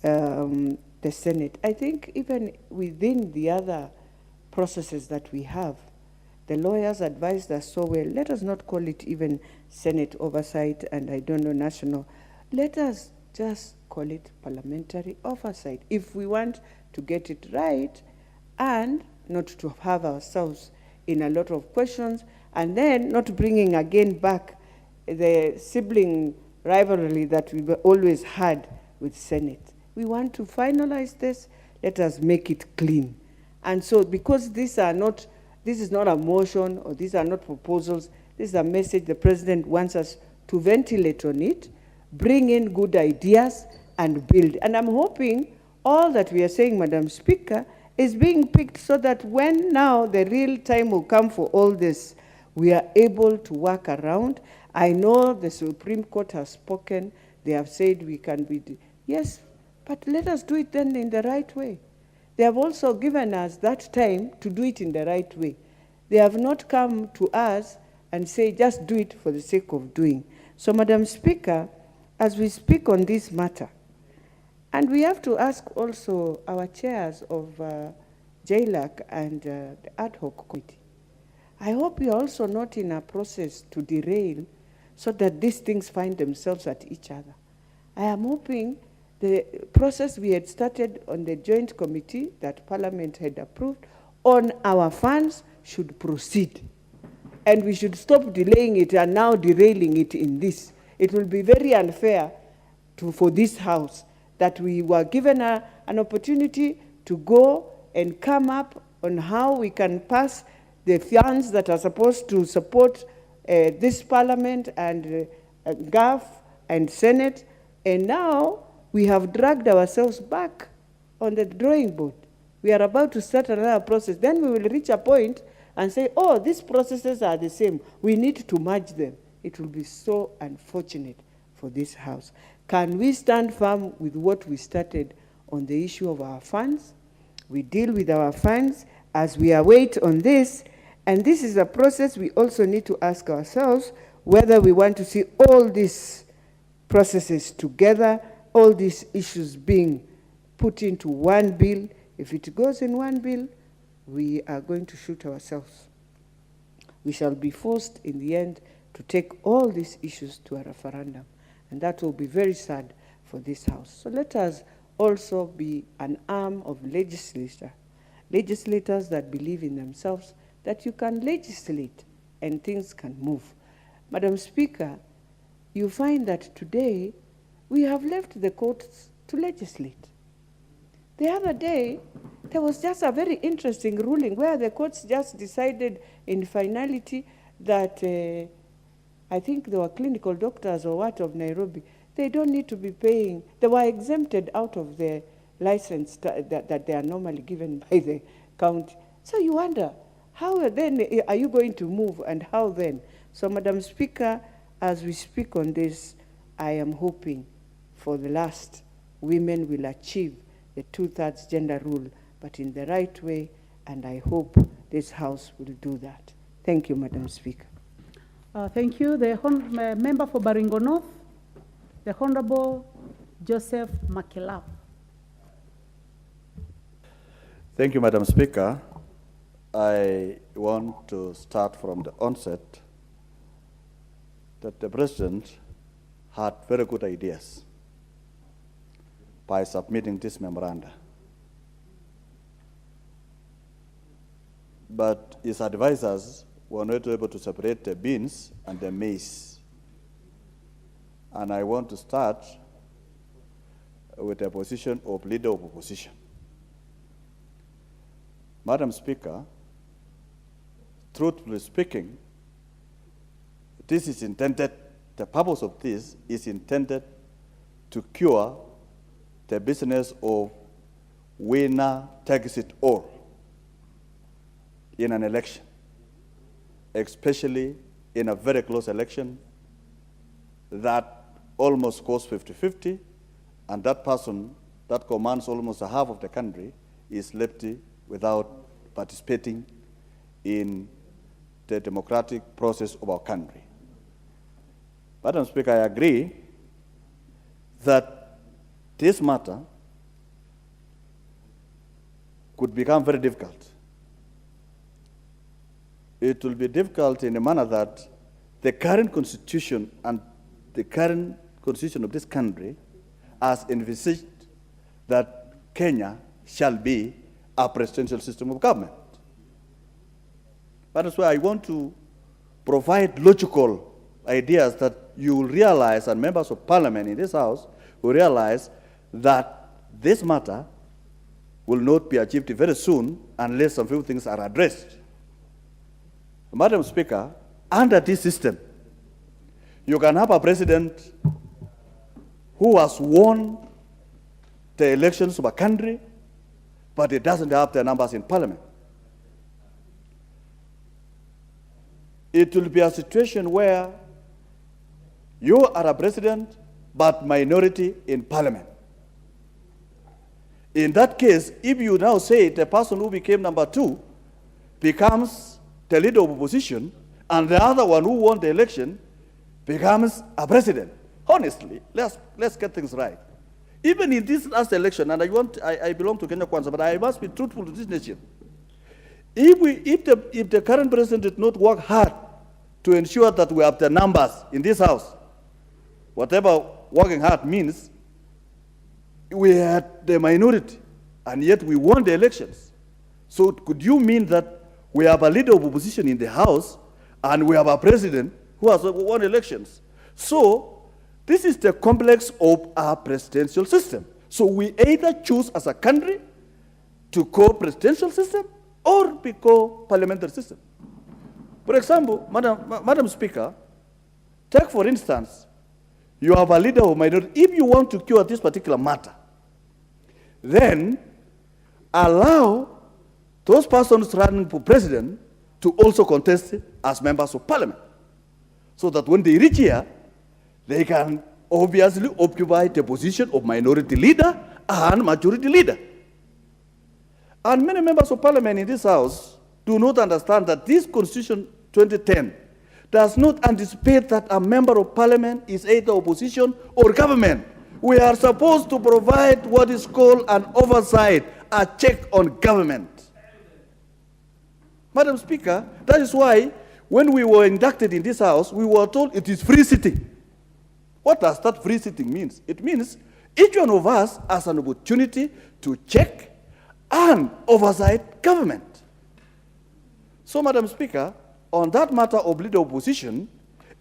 the Senate. I think even within the other processes that we have, the lawyers advised us so well, let us not call it even Senate oversight and I don't know national. Let us just call it parliamentary oversight if we want to get it right and not to have ourselves in a lot of questions and then not bringing again back the sibling rivalry that we've always had with Senate. We want to finalize this, let us make it clean. And so because this is not a motion or these are not proposals, this is a message the president wants us to ventilate on it, bring in good ideas and build. And I'm hoping all that we are saying, Madam Speaker, is being picked so that when now the real time will come for all this, we are able to work around. I know the Supreme Court has spoken. They have said we can be, yes, but let us do it then in the right way. They have also given us that time to do it in the right way. They have not come to us and say, just do it for the sake of doing. So, Madam Speaker, as we speak on this matter, and we have to ask also our chairs of JLAC and the ad hoc committee, I hope we are also not in a process to derail so that these things find themselves at each other. I am hoping the process we had started on the joint committee that Parliament had approved on our funds should proceed. And we should stop delaying it and now derailing it in this. It will be very unfair for this House that we were given an opportunity to go and come up on how we can pass the funds that are supposed to support this Parliament and GAF and Senate. And now we have dragged ourselves back on the drawing board. We are about to start another process. Then we will reach a point and say, oh, these processes are the same. We need to merge them. It will be so unfortunate for this House. Can we stand firm with what we started on the issue of our funds? We deal with our funds as we await on this. And this is a process we also need to ask ourselves whether we want to see all these processes together, all these issues being put into one bill. If it goes in one bill, we are going to shoot ourselves. We shall be forced in the end to take all these issues to a referendum. And that will be very sad for this House. So let us also be an arm of legislators that believe in themselves, that you can legislate and things can move. Madam Speaker, you find that today we have left the courts to legislate. The other day, there was just a very interesting ruling where the courts just decided in finality that I think there were clinical doctors or what of Nairobi, they don't need to be paying. They were exempted out of the license that they are normally given by the county. So you wonder, how then are you going to move and how then? So Madam Speaker, as we speak on this, I am hoping for the last, women will achieve the 2/3 gender rule, but in the right way, and I hope this House will do that. Thank you, Madam Speaker. Thank you. The member for Baringo North, the Honorable Joseph Makelao. Thank you, Madam Speaker. I want to start from the onset that the President had very good ideas by submitting this memoranda. But his advisors were not able to separate the beans and the maize. And I want to start with a position of leader of opposition. Madam Speaker, truthfully speaking, this is intended, the purpose of this is intended to cure the business of winner takes it all in an election, especially in a very close election that almost goes 50-50, and that person that commands almost a half of the country is left without participating in the democratic process of our country. Madam Speaker, I agree that this matter could become very difficult. It will be difficult in a manner that the current constitution and the current constitution of this country has envisaged that Kenya shall be a presidential system of government. That is why I want to provide logical ideas that you will realize, and members of parliament in this house will realize, that this matter will not be achieved very soon unless some few things are addressed. Madam Speaker, under this system, you can have a president who has won the elections of a country, but it doesn't have the numbers in parliament. It will be a situation where you are a president, but minority in parliament. In that case, if you now say the person who became number 2 becomes the leader of opposition, and the other one who won the election becomes a president, honestly, let's get things right. Even in this last election, and I belong to Kenya Kwanza, but I must be truthful to this nation. If the current president did not work hard to ensure that we have the numbers in this house, whatever working hard means, we had the minority, and yet we won the elections. So could you mean that we have a leader of opposition in the House, and we have a president who has won elections? So this is the complex of our presidential system. So we either choose as a country to go presidential system or we go parliamentary system. For example, Madam Speaker, take for instance, you have a leader of minority. If you want to cure this particular matter, then allow those persons running for president to also contest as members of parliament, so that when they reach here, they can obviously occupy the position of minority leader and majority leader. And many members of parliament in this house do not understand that this Constitution 2010 does not anticipate that a member of parliament is either opposition or government. We are supposed to provide what is called an oversight, a check on government. Madam Speaker, that is why when we were inducted in this house, we were told it is free sitting. What does that free sitting mean? It means each one of us has an opportunity to check and oversight government. So, Madam Speaker, on that matter of leader opposition,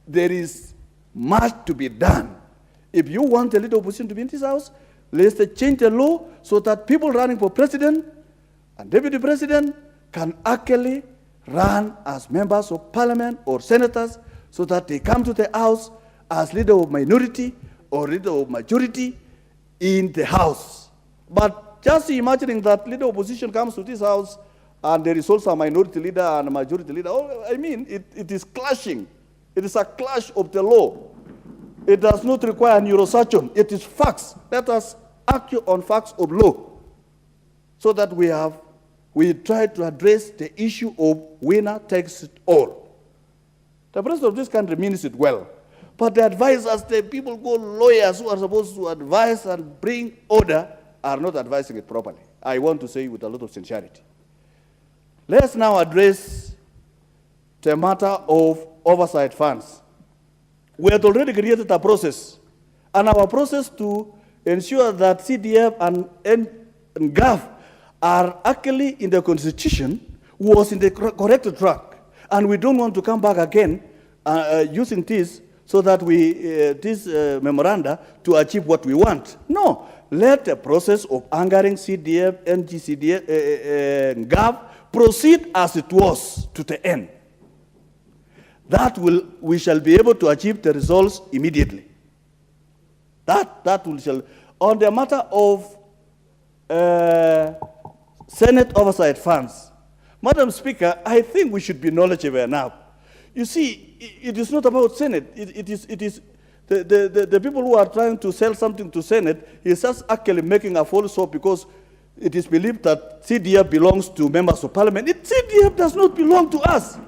there is much to be done. If you want the leader opposition to be in this house, let's change the law so that people running for president and deputy president can actually run as members of parliament or senators, so that they come to the house as leader of minority or leader of majority in the house. But just imagining that leader opposition comes to this house and there is also a minority leader and a majority leader, I mean, it is clashing. It is a clash of the law. It does not require neurosurgeon. It is facts. Let us argue on facts of law, so that we try to address the issue of winner takes it all. The president of this country means it well, but the advisors, the people called lawyers who are supposed to advise and bring order, are not advising it properly. I want to say with a lot of sincerity. Let's now address the matter of oversight funds. We had already created a process, and our process to ensure that CDF and GAF are actually in the Constitution was in the correct track. And we don't want to come back again using this so that this memoranda to achieve what we want. No, let the process of anchoring CDF, NGCDF, GAF proceed as it was to the end. We shall be able to achieve the results immediately. On the matter of Senate oversight funds, Madam Speaker, I think we should be knowledgeable enough. You see, it is not about Senate. It is the people who are trying to sell something to Senate is just actually making a false hope, because it is believed that CDF belongs to members of parliament. CDF does not belong to us.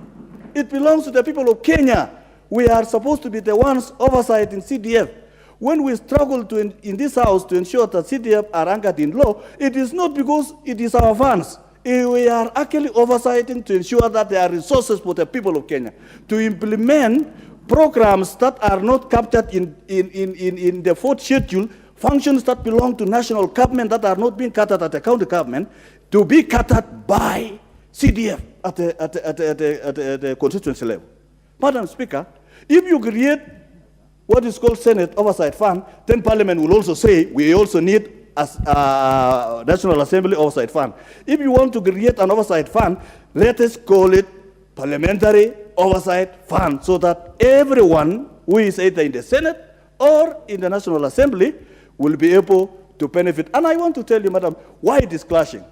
It belongs to the people of Kenya. We are supposed to be the ones oversight in CDF. When we struggle in this house to ensure that CDF are anchored in law, it is not because it is our funds. We are actually oversighting to ensure that there are resources for the people of Kenya to implement programs that are not captured in the fourth schedule, functions that belong to national government that are not being catered at the county government, to be catered by CDF at the constituency level. Madam Speaker, if you create what is called Senate Oversight Fund, then Parliament will also say we also need a National Assembly Oversight Fund. If you want to create an oversight fund, let us call it Parliamentary Oversight Fund, so that everyone who is either in the Senate or in the National Assembly will be able to benefit. And I want to tell you, Madam, why it is clashing.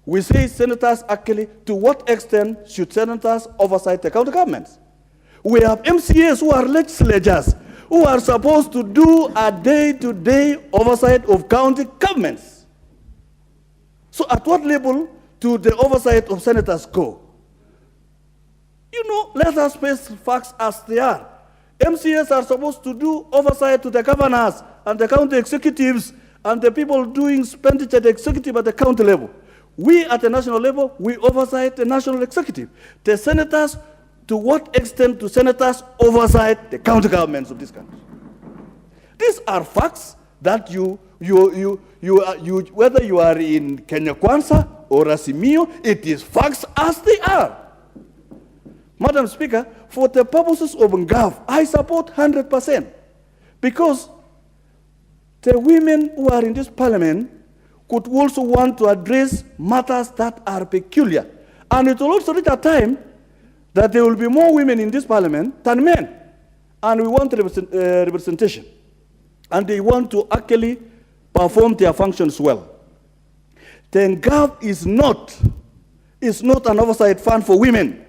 We say senators actually, to what extent should senators oversight the county governments? We have MCAs who are legislators, who are supposed to do a day-to-day oversight of county governments. So at what level do the oversight of senators go? You know, let us face facts as they are. MCAs are supposed to do oversight to the governors and the county executives and the people doing expenditure at the executive at the county level. We at the national level, we oversight the national executive. The senators, to what extent do senators oversight the county governments of this country? These are facts that you whether you are in Kenya Kwanza or Azimio, it is facts as they are. Madam Speaker, for the purposes of NGAV, I support 100%, because the women who are in this parliament could also want to address matters that are peculiar. And it will also reach a time that there will be more women in this parliament than men. And we want representation. And they want to actually perform their functions well. The NGAV is not an oversight fund for women.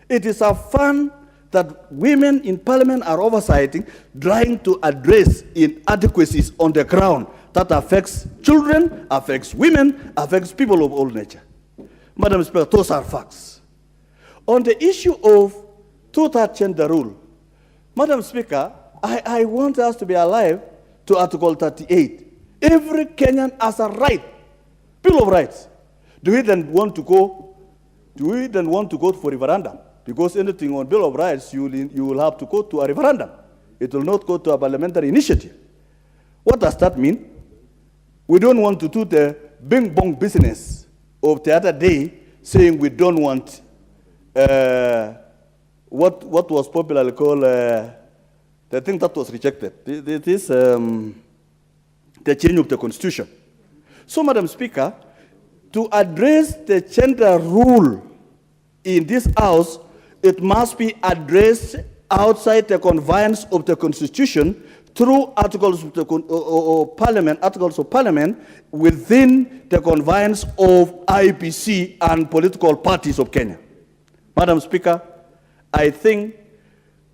It is a fund that women in parliament are oversighting, trying to address inadequacies on the ground that affects children, affects women, affects people of all nature. Madam Speaker, those are facts. On the issue of two-third gender rule, Madam Speaker, I want us to be alive to Article 38. Every Kenyan has a right, Bill of Rights. Do we then want to go for referendum? Because anything on Bill of Rights, you will have to go to a referendum. It will not go to a parliamentary initiative. What does that mean? We don't want to do the bing-bong business of the other day, saying we don't want what was popularly called the thing that was rejected. It is the change of the constitution. So, Madam Speaker, to address the gender rule in this house, it must be addressed outside the confines of the constitution through articles of parliament within the confines of IPC and political parties of Kenya. Madam Speaker, I think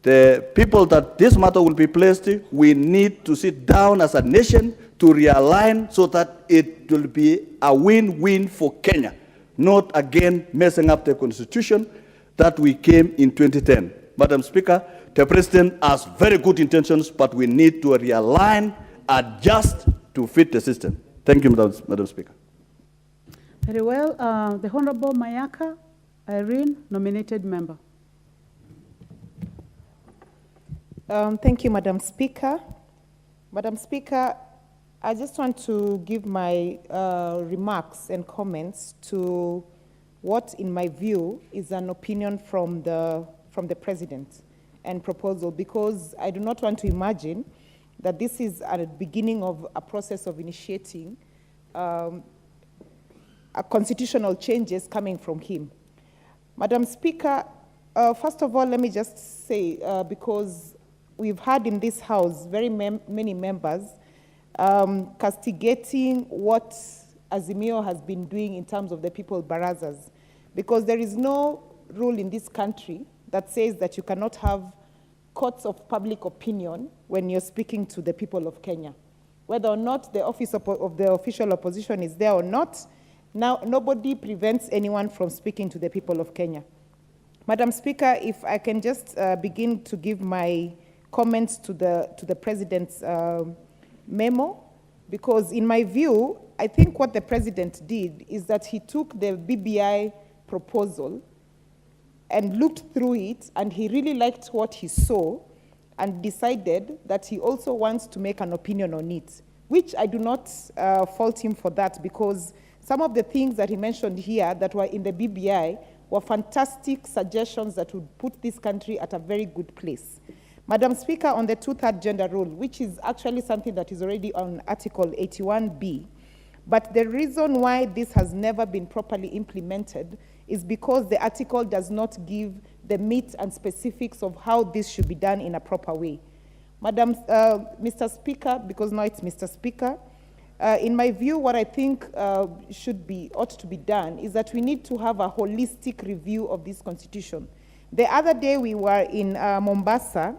the people that this matter will be placed, we need to sit down as a nation to realign so that it will be a win-win for Kenya, not again messing up the constitution that we came in 2010. Madam Speaker, the President has very good intentions, but we need to realign, adjust to fit the system. Thank you, Madam Speaker. Very well. The Honorable Mayaka Irene, nominated member. Thank you, Madam Speaker. Madam Speaker, I just want to give my remarks and comments to what, in my view, is an opinion from the President and proposal, because I do not want to imagine that this is at the beginning of a process of initiating a constitutional changes coming from him. Madam Speaker, first of all, let me just say, because we've had in this House very many members castigating what Azimio has been doing in terms of the people barazas, because there is no rule in this country that says that you cannot have courts of public opinion when you're speaking to the people of Kenya. Whether or not the office of the official opposition is there or not, now nobody prevents anyone from speaking to the people of Kenya. Madam Speaker, if I can just begin to give my comments to the President's memo, because in my view, I think what the President did is that he took the BBI proposal and looked through it, and he really liked what he saw and decided that he also wants to make an opinion on it, which I do not fault him for that, because some of the things that he mentioned here that were in the BBI were fantastic suggestions that would put this country at a very good place. Madam Speaker, on the two-third gender rule, which is actually something that is already on Article 81B, but the reason why this has never been properly implemented is because the article does not give the meat and specifics of how this should be done in a proper way. Mr. Speaker, because now it's Mr. Speaker, in my view, what I think ought to be done is that we need to have a holistic review of this constitution. The other day we were in Mombasa,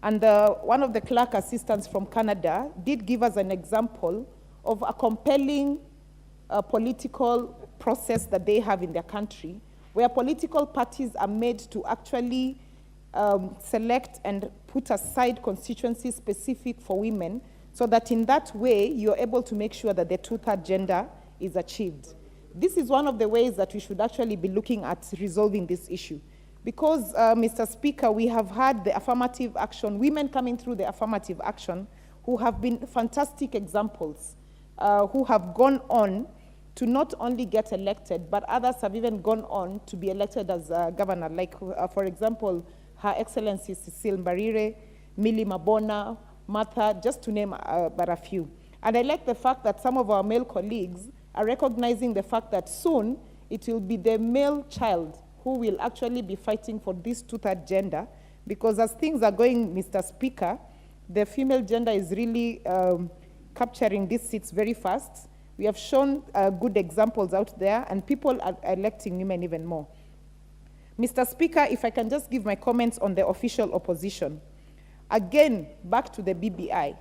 and one of the clerk assistants from Canada did give us an example of a compelling political process that they have in their country, where political parties are made to actually select and put aside constituencies specific for women, so that in that way you're able to make sure that the two-third gender is achieved. This is one of the ways that we should actually be looking at resolving this issue. Because, Mr. Speaker, we have had the affirmative action, women coming through the affirmative action, who have been fantastic examples, who have gone on to not only get elected, but others have even gone on to be elected as governor, like, for example, Her Excellency Cecile Mbarire, Millie Mabona, Martha, just to name but a few. And I like the fact that some of our male colleagues are recognizing the fact that soon it will be the male child who will actually be fighting for this two-third gender, because as things are going, Mr. Speaker, the female gender is really capturing these seats very fast. We have shown good examples out there, and people are electing women even more. Mr. Speaker, if I can just give my comments on the official opposition. Again, back to the BBI.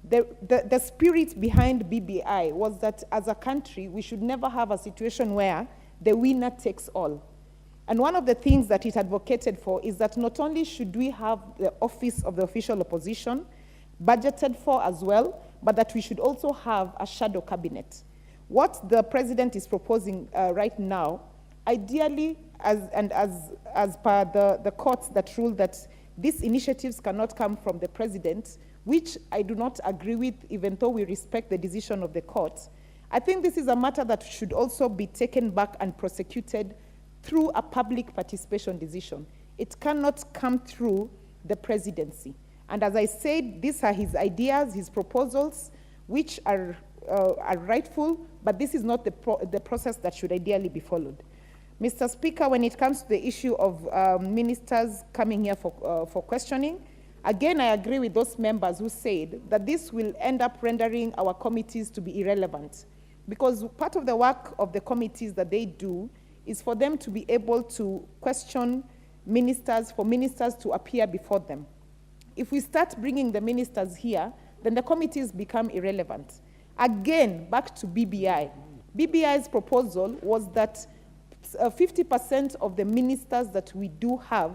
The spirit behind BBI was that as a country, we should never have a situation where the winner takes all. And one of the things that it advocated for is that not only should we have the office of the official opposition budgeted for as well, but that we should also have a shadow cabinet. What the president is proposing right now, ideally, as per the courts that rule that these initiatives cannot come from the president, which I do not agree with, even though we respect the decision of the court. I think this is a matter that should also be taken back and prosecuted through a public participation decision. It cannot come through the presidency. And as I said, these are his ideas, his proposals, which are rightful, but this is not the process that should ideally be followed. Mr. Speaker, when it comes to the issue of ministers coming here for questioning, again, I agree with those members who said that this will end up rendering our committees to be irrelevant, because part of the work of the committees that they do is for them to be able to question ministers, for ministers to appear before them. If we start bringing the ministers here, then the committees become irrelevant. Again, back to BBI. BBI's proposal was that 50% of the ministers that we do have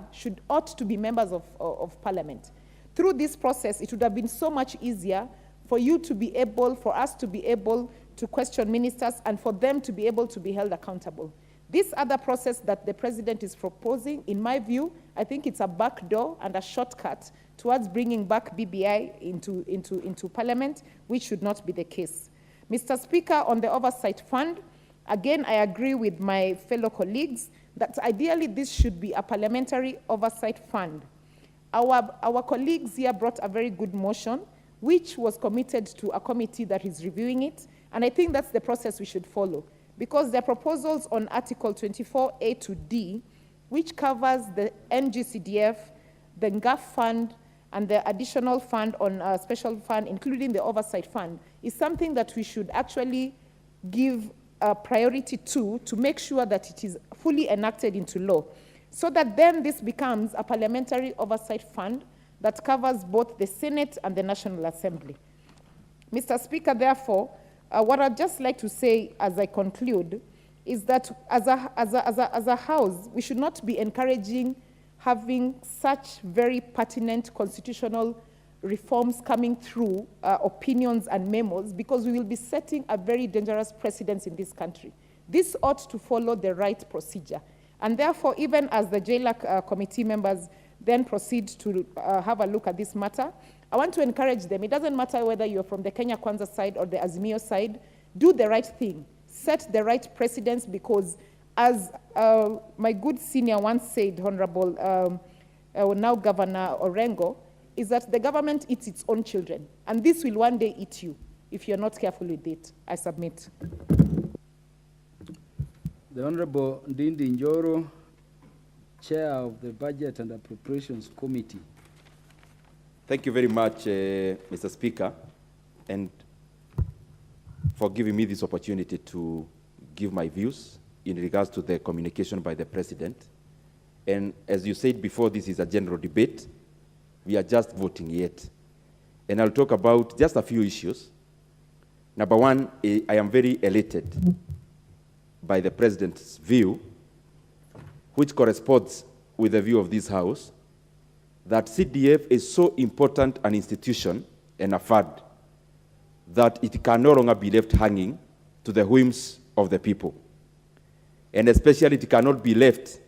ought to be members of parliament. Through this process, it would have been so much easier for you to be able, for us to be able to question ministers and for them to be able to be held accountable. This other process that the president is proposing, in my view, I think it's a backdoor and a shortcut towards bringing back BBI into parliament, which should not be the case. Mr. Speaker, on the oversight fund, again, I agree with my fellow colleagues that ideally this should be a parliamentary oversight fund. Our colleagues here brought a very good motion, which was committed to a committee that is reviewing it, and I think that's the process we should follow, because there are proposals on Article 24A to D, which covers the NGCDF, the NGAF fund, and the additional fund on a special fund, including the oversight fund, is something that we should actually give priority to make sure that it is fully enacted into law, so that then this becomes a parliamentary oversight fund that covers both the Senate and the National Assembly. Mr. Speaker, therefore, what I'd just like to say as I conclude is that as a House, we should not be encouraging having such very pertinent constitutional reforms coming through opinions and memos, because we will be setting a very dangerous precedent in this country. This ought to follow the right procedure. And therefore, even as the JLAC committee members then proceed to have a look at this matter, I want to encourage them. It doesn't matter whether you're from the Kenya Kwanza side or the Azimio side, do the right thing, set the right precedents, because as my good senior once said, Honorable now Governor Orengo, is that the government eats its own children, and this will one day eat you if you're not careful with it. I submit. The Honorable Ndindi Njoro, Chair of the Budget and Appropriations Committee. Thank you very much, Mr. Speaker, and for giving me this opportunity to give my views in regards to the communication by the President. And as you said before, this is a general debate. We are just voting yet. And I'll talk about just a few issues. Number one, I am very elated by the President's view, which corresponds with the view of this House, that CDF is so important an institution and a fund that it can no longer be left hanging to the whims of the people. And especially it cannot be left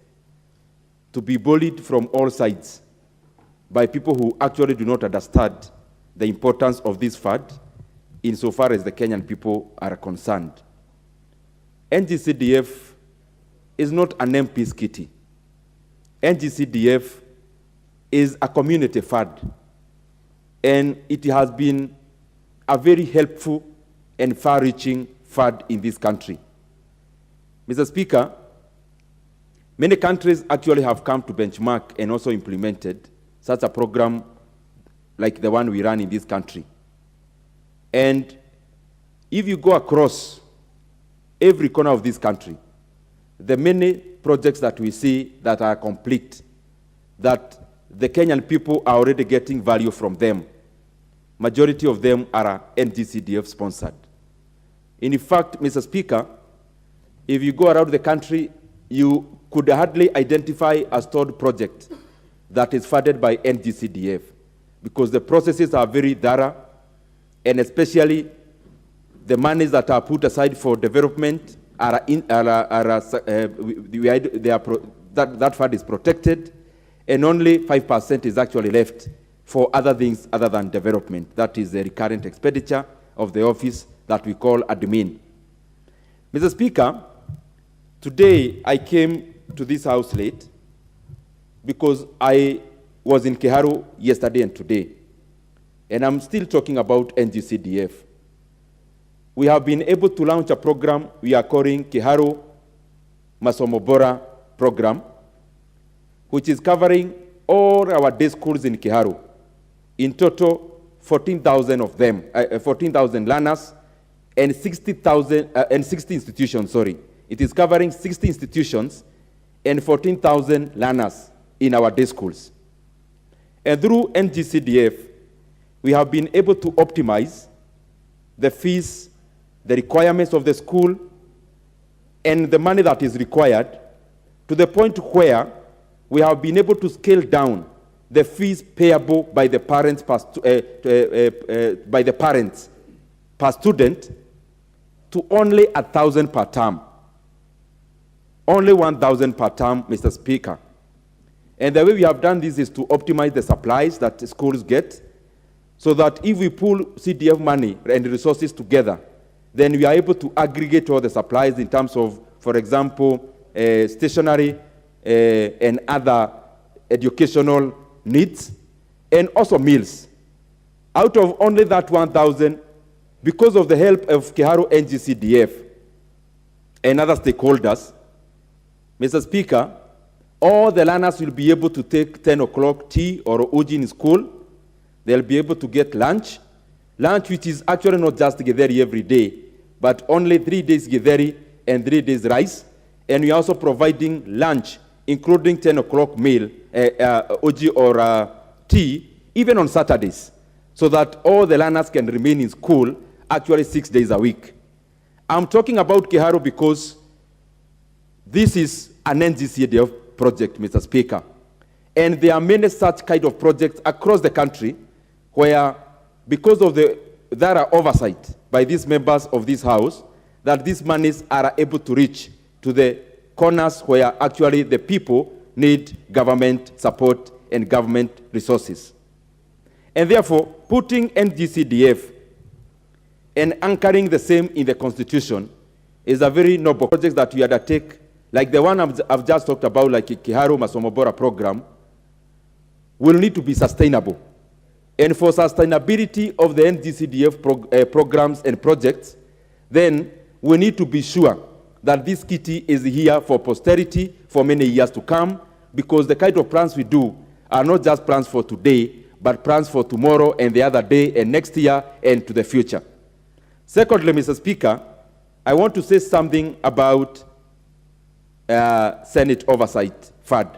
to be bullied from all sides by people who actually do not understand the importance of this fund insofar as the Kenyan people are concerned. NGCDF is not an MP's kitty. NGCDF is a community fund, and it has been a very helpful and far-reaching fund in this country. Mr. Speaker, many countries actually have come to benchmark and also implemented such a program like the one we run in this country. And if you go across every corner of this country, the many projects that we see that are complete, that the Kenyan people are already getting value from them, majority of them are NGCDF sponsored. In fact, Mr. Speaker, if you go around the country, you could hardly identify a stored project that is funded by NGCDF, because the processes are very thorough, and especially the monies that are put aside for development that fund is protected, and only 5% is actually left for other things other than development. That is the recurrent expenditure of the office that we call admin. Mr. Speaker, today I came to this house late because I was in Kiharu yesterday and today, and I'm still talking about NGCDF. We have been able to launch a program we are calling Kiharu Masomo Bora program, which is covering all our day schools in Kiharu. In total, 14,000 of them, 14,000 learners, and 60 institutions, sorry. It is covering 60 institutions and 14,000 learners in our day schools. And through NGCDF, we have been able to optimize the fees, the requirements of the school, and the money that is required, to the point where we have been able to scale down the fees payable by the parents per student to only 1,000 per term. Only 1,000 per term, Mr. Speaker. And the way we have done this is to optimize the supplies that the schools get, so that if we pull CDF money and resources together, then we are able to aggregate all the supplies in terms of, for example, stationery and other educational needs, and also meals. Out of only that 1,000, because of the help of Kiharu NGCDF and other stakeholders, Mr. Speaker, all the learners will be able to take 10 o'clock tea or uji in school. They'll be able to get lunch. Lunch which is actually not just githeri every day, but only 3 days githeri and 3 days rice. And we are also providing lunch, including 10 o'clock meal, uji or tea, even on Saturdays, so that all the learners can remain in school actually 6 days a week. I'm talking about Kiharu because this is an NGCDF project, Mr. Speaker. And there are many such kind of projects across the country where, because of the thorough oversight by these members of this House, that these monies are able to reach to the corners where actually the people need government support and government resources. And therefore, putting NGCDF and anchoring the same in the Constitution is a very noble project that we undertake, like the one I've just talked about, like Kiharu Masomo Bora program, will need to be sustainable. And for sustainability of the NGCDF programs and projects, then we need to be sure that this kitty is here for posterity for many years to come, because the kind of plans we do are not just plans for today, but plans for tomorrow and the other day and next year and to the future. Secondly, Mr. Speaker, I want to say something about Senate Oversight Fund.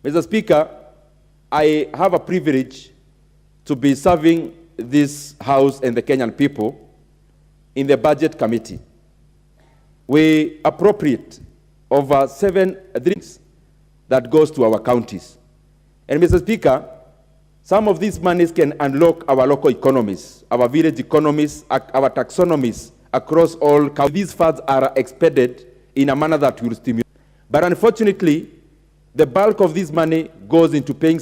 Mr. Speaker, I have a privilege to be serving this House and the Kenyan people in the Budget Committee. We appropriate over 7 things that goes to our counties. And Mr. Speaker, some of these monies can unlock our local economies, our village economies, our taxonomies across all counties. These funds are expended in a manner that will stimulate. But unfortunately, the bulk of this money goes into paying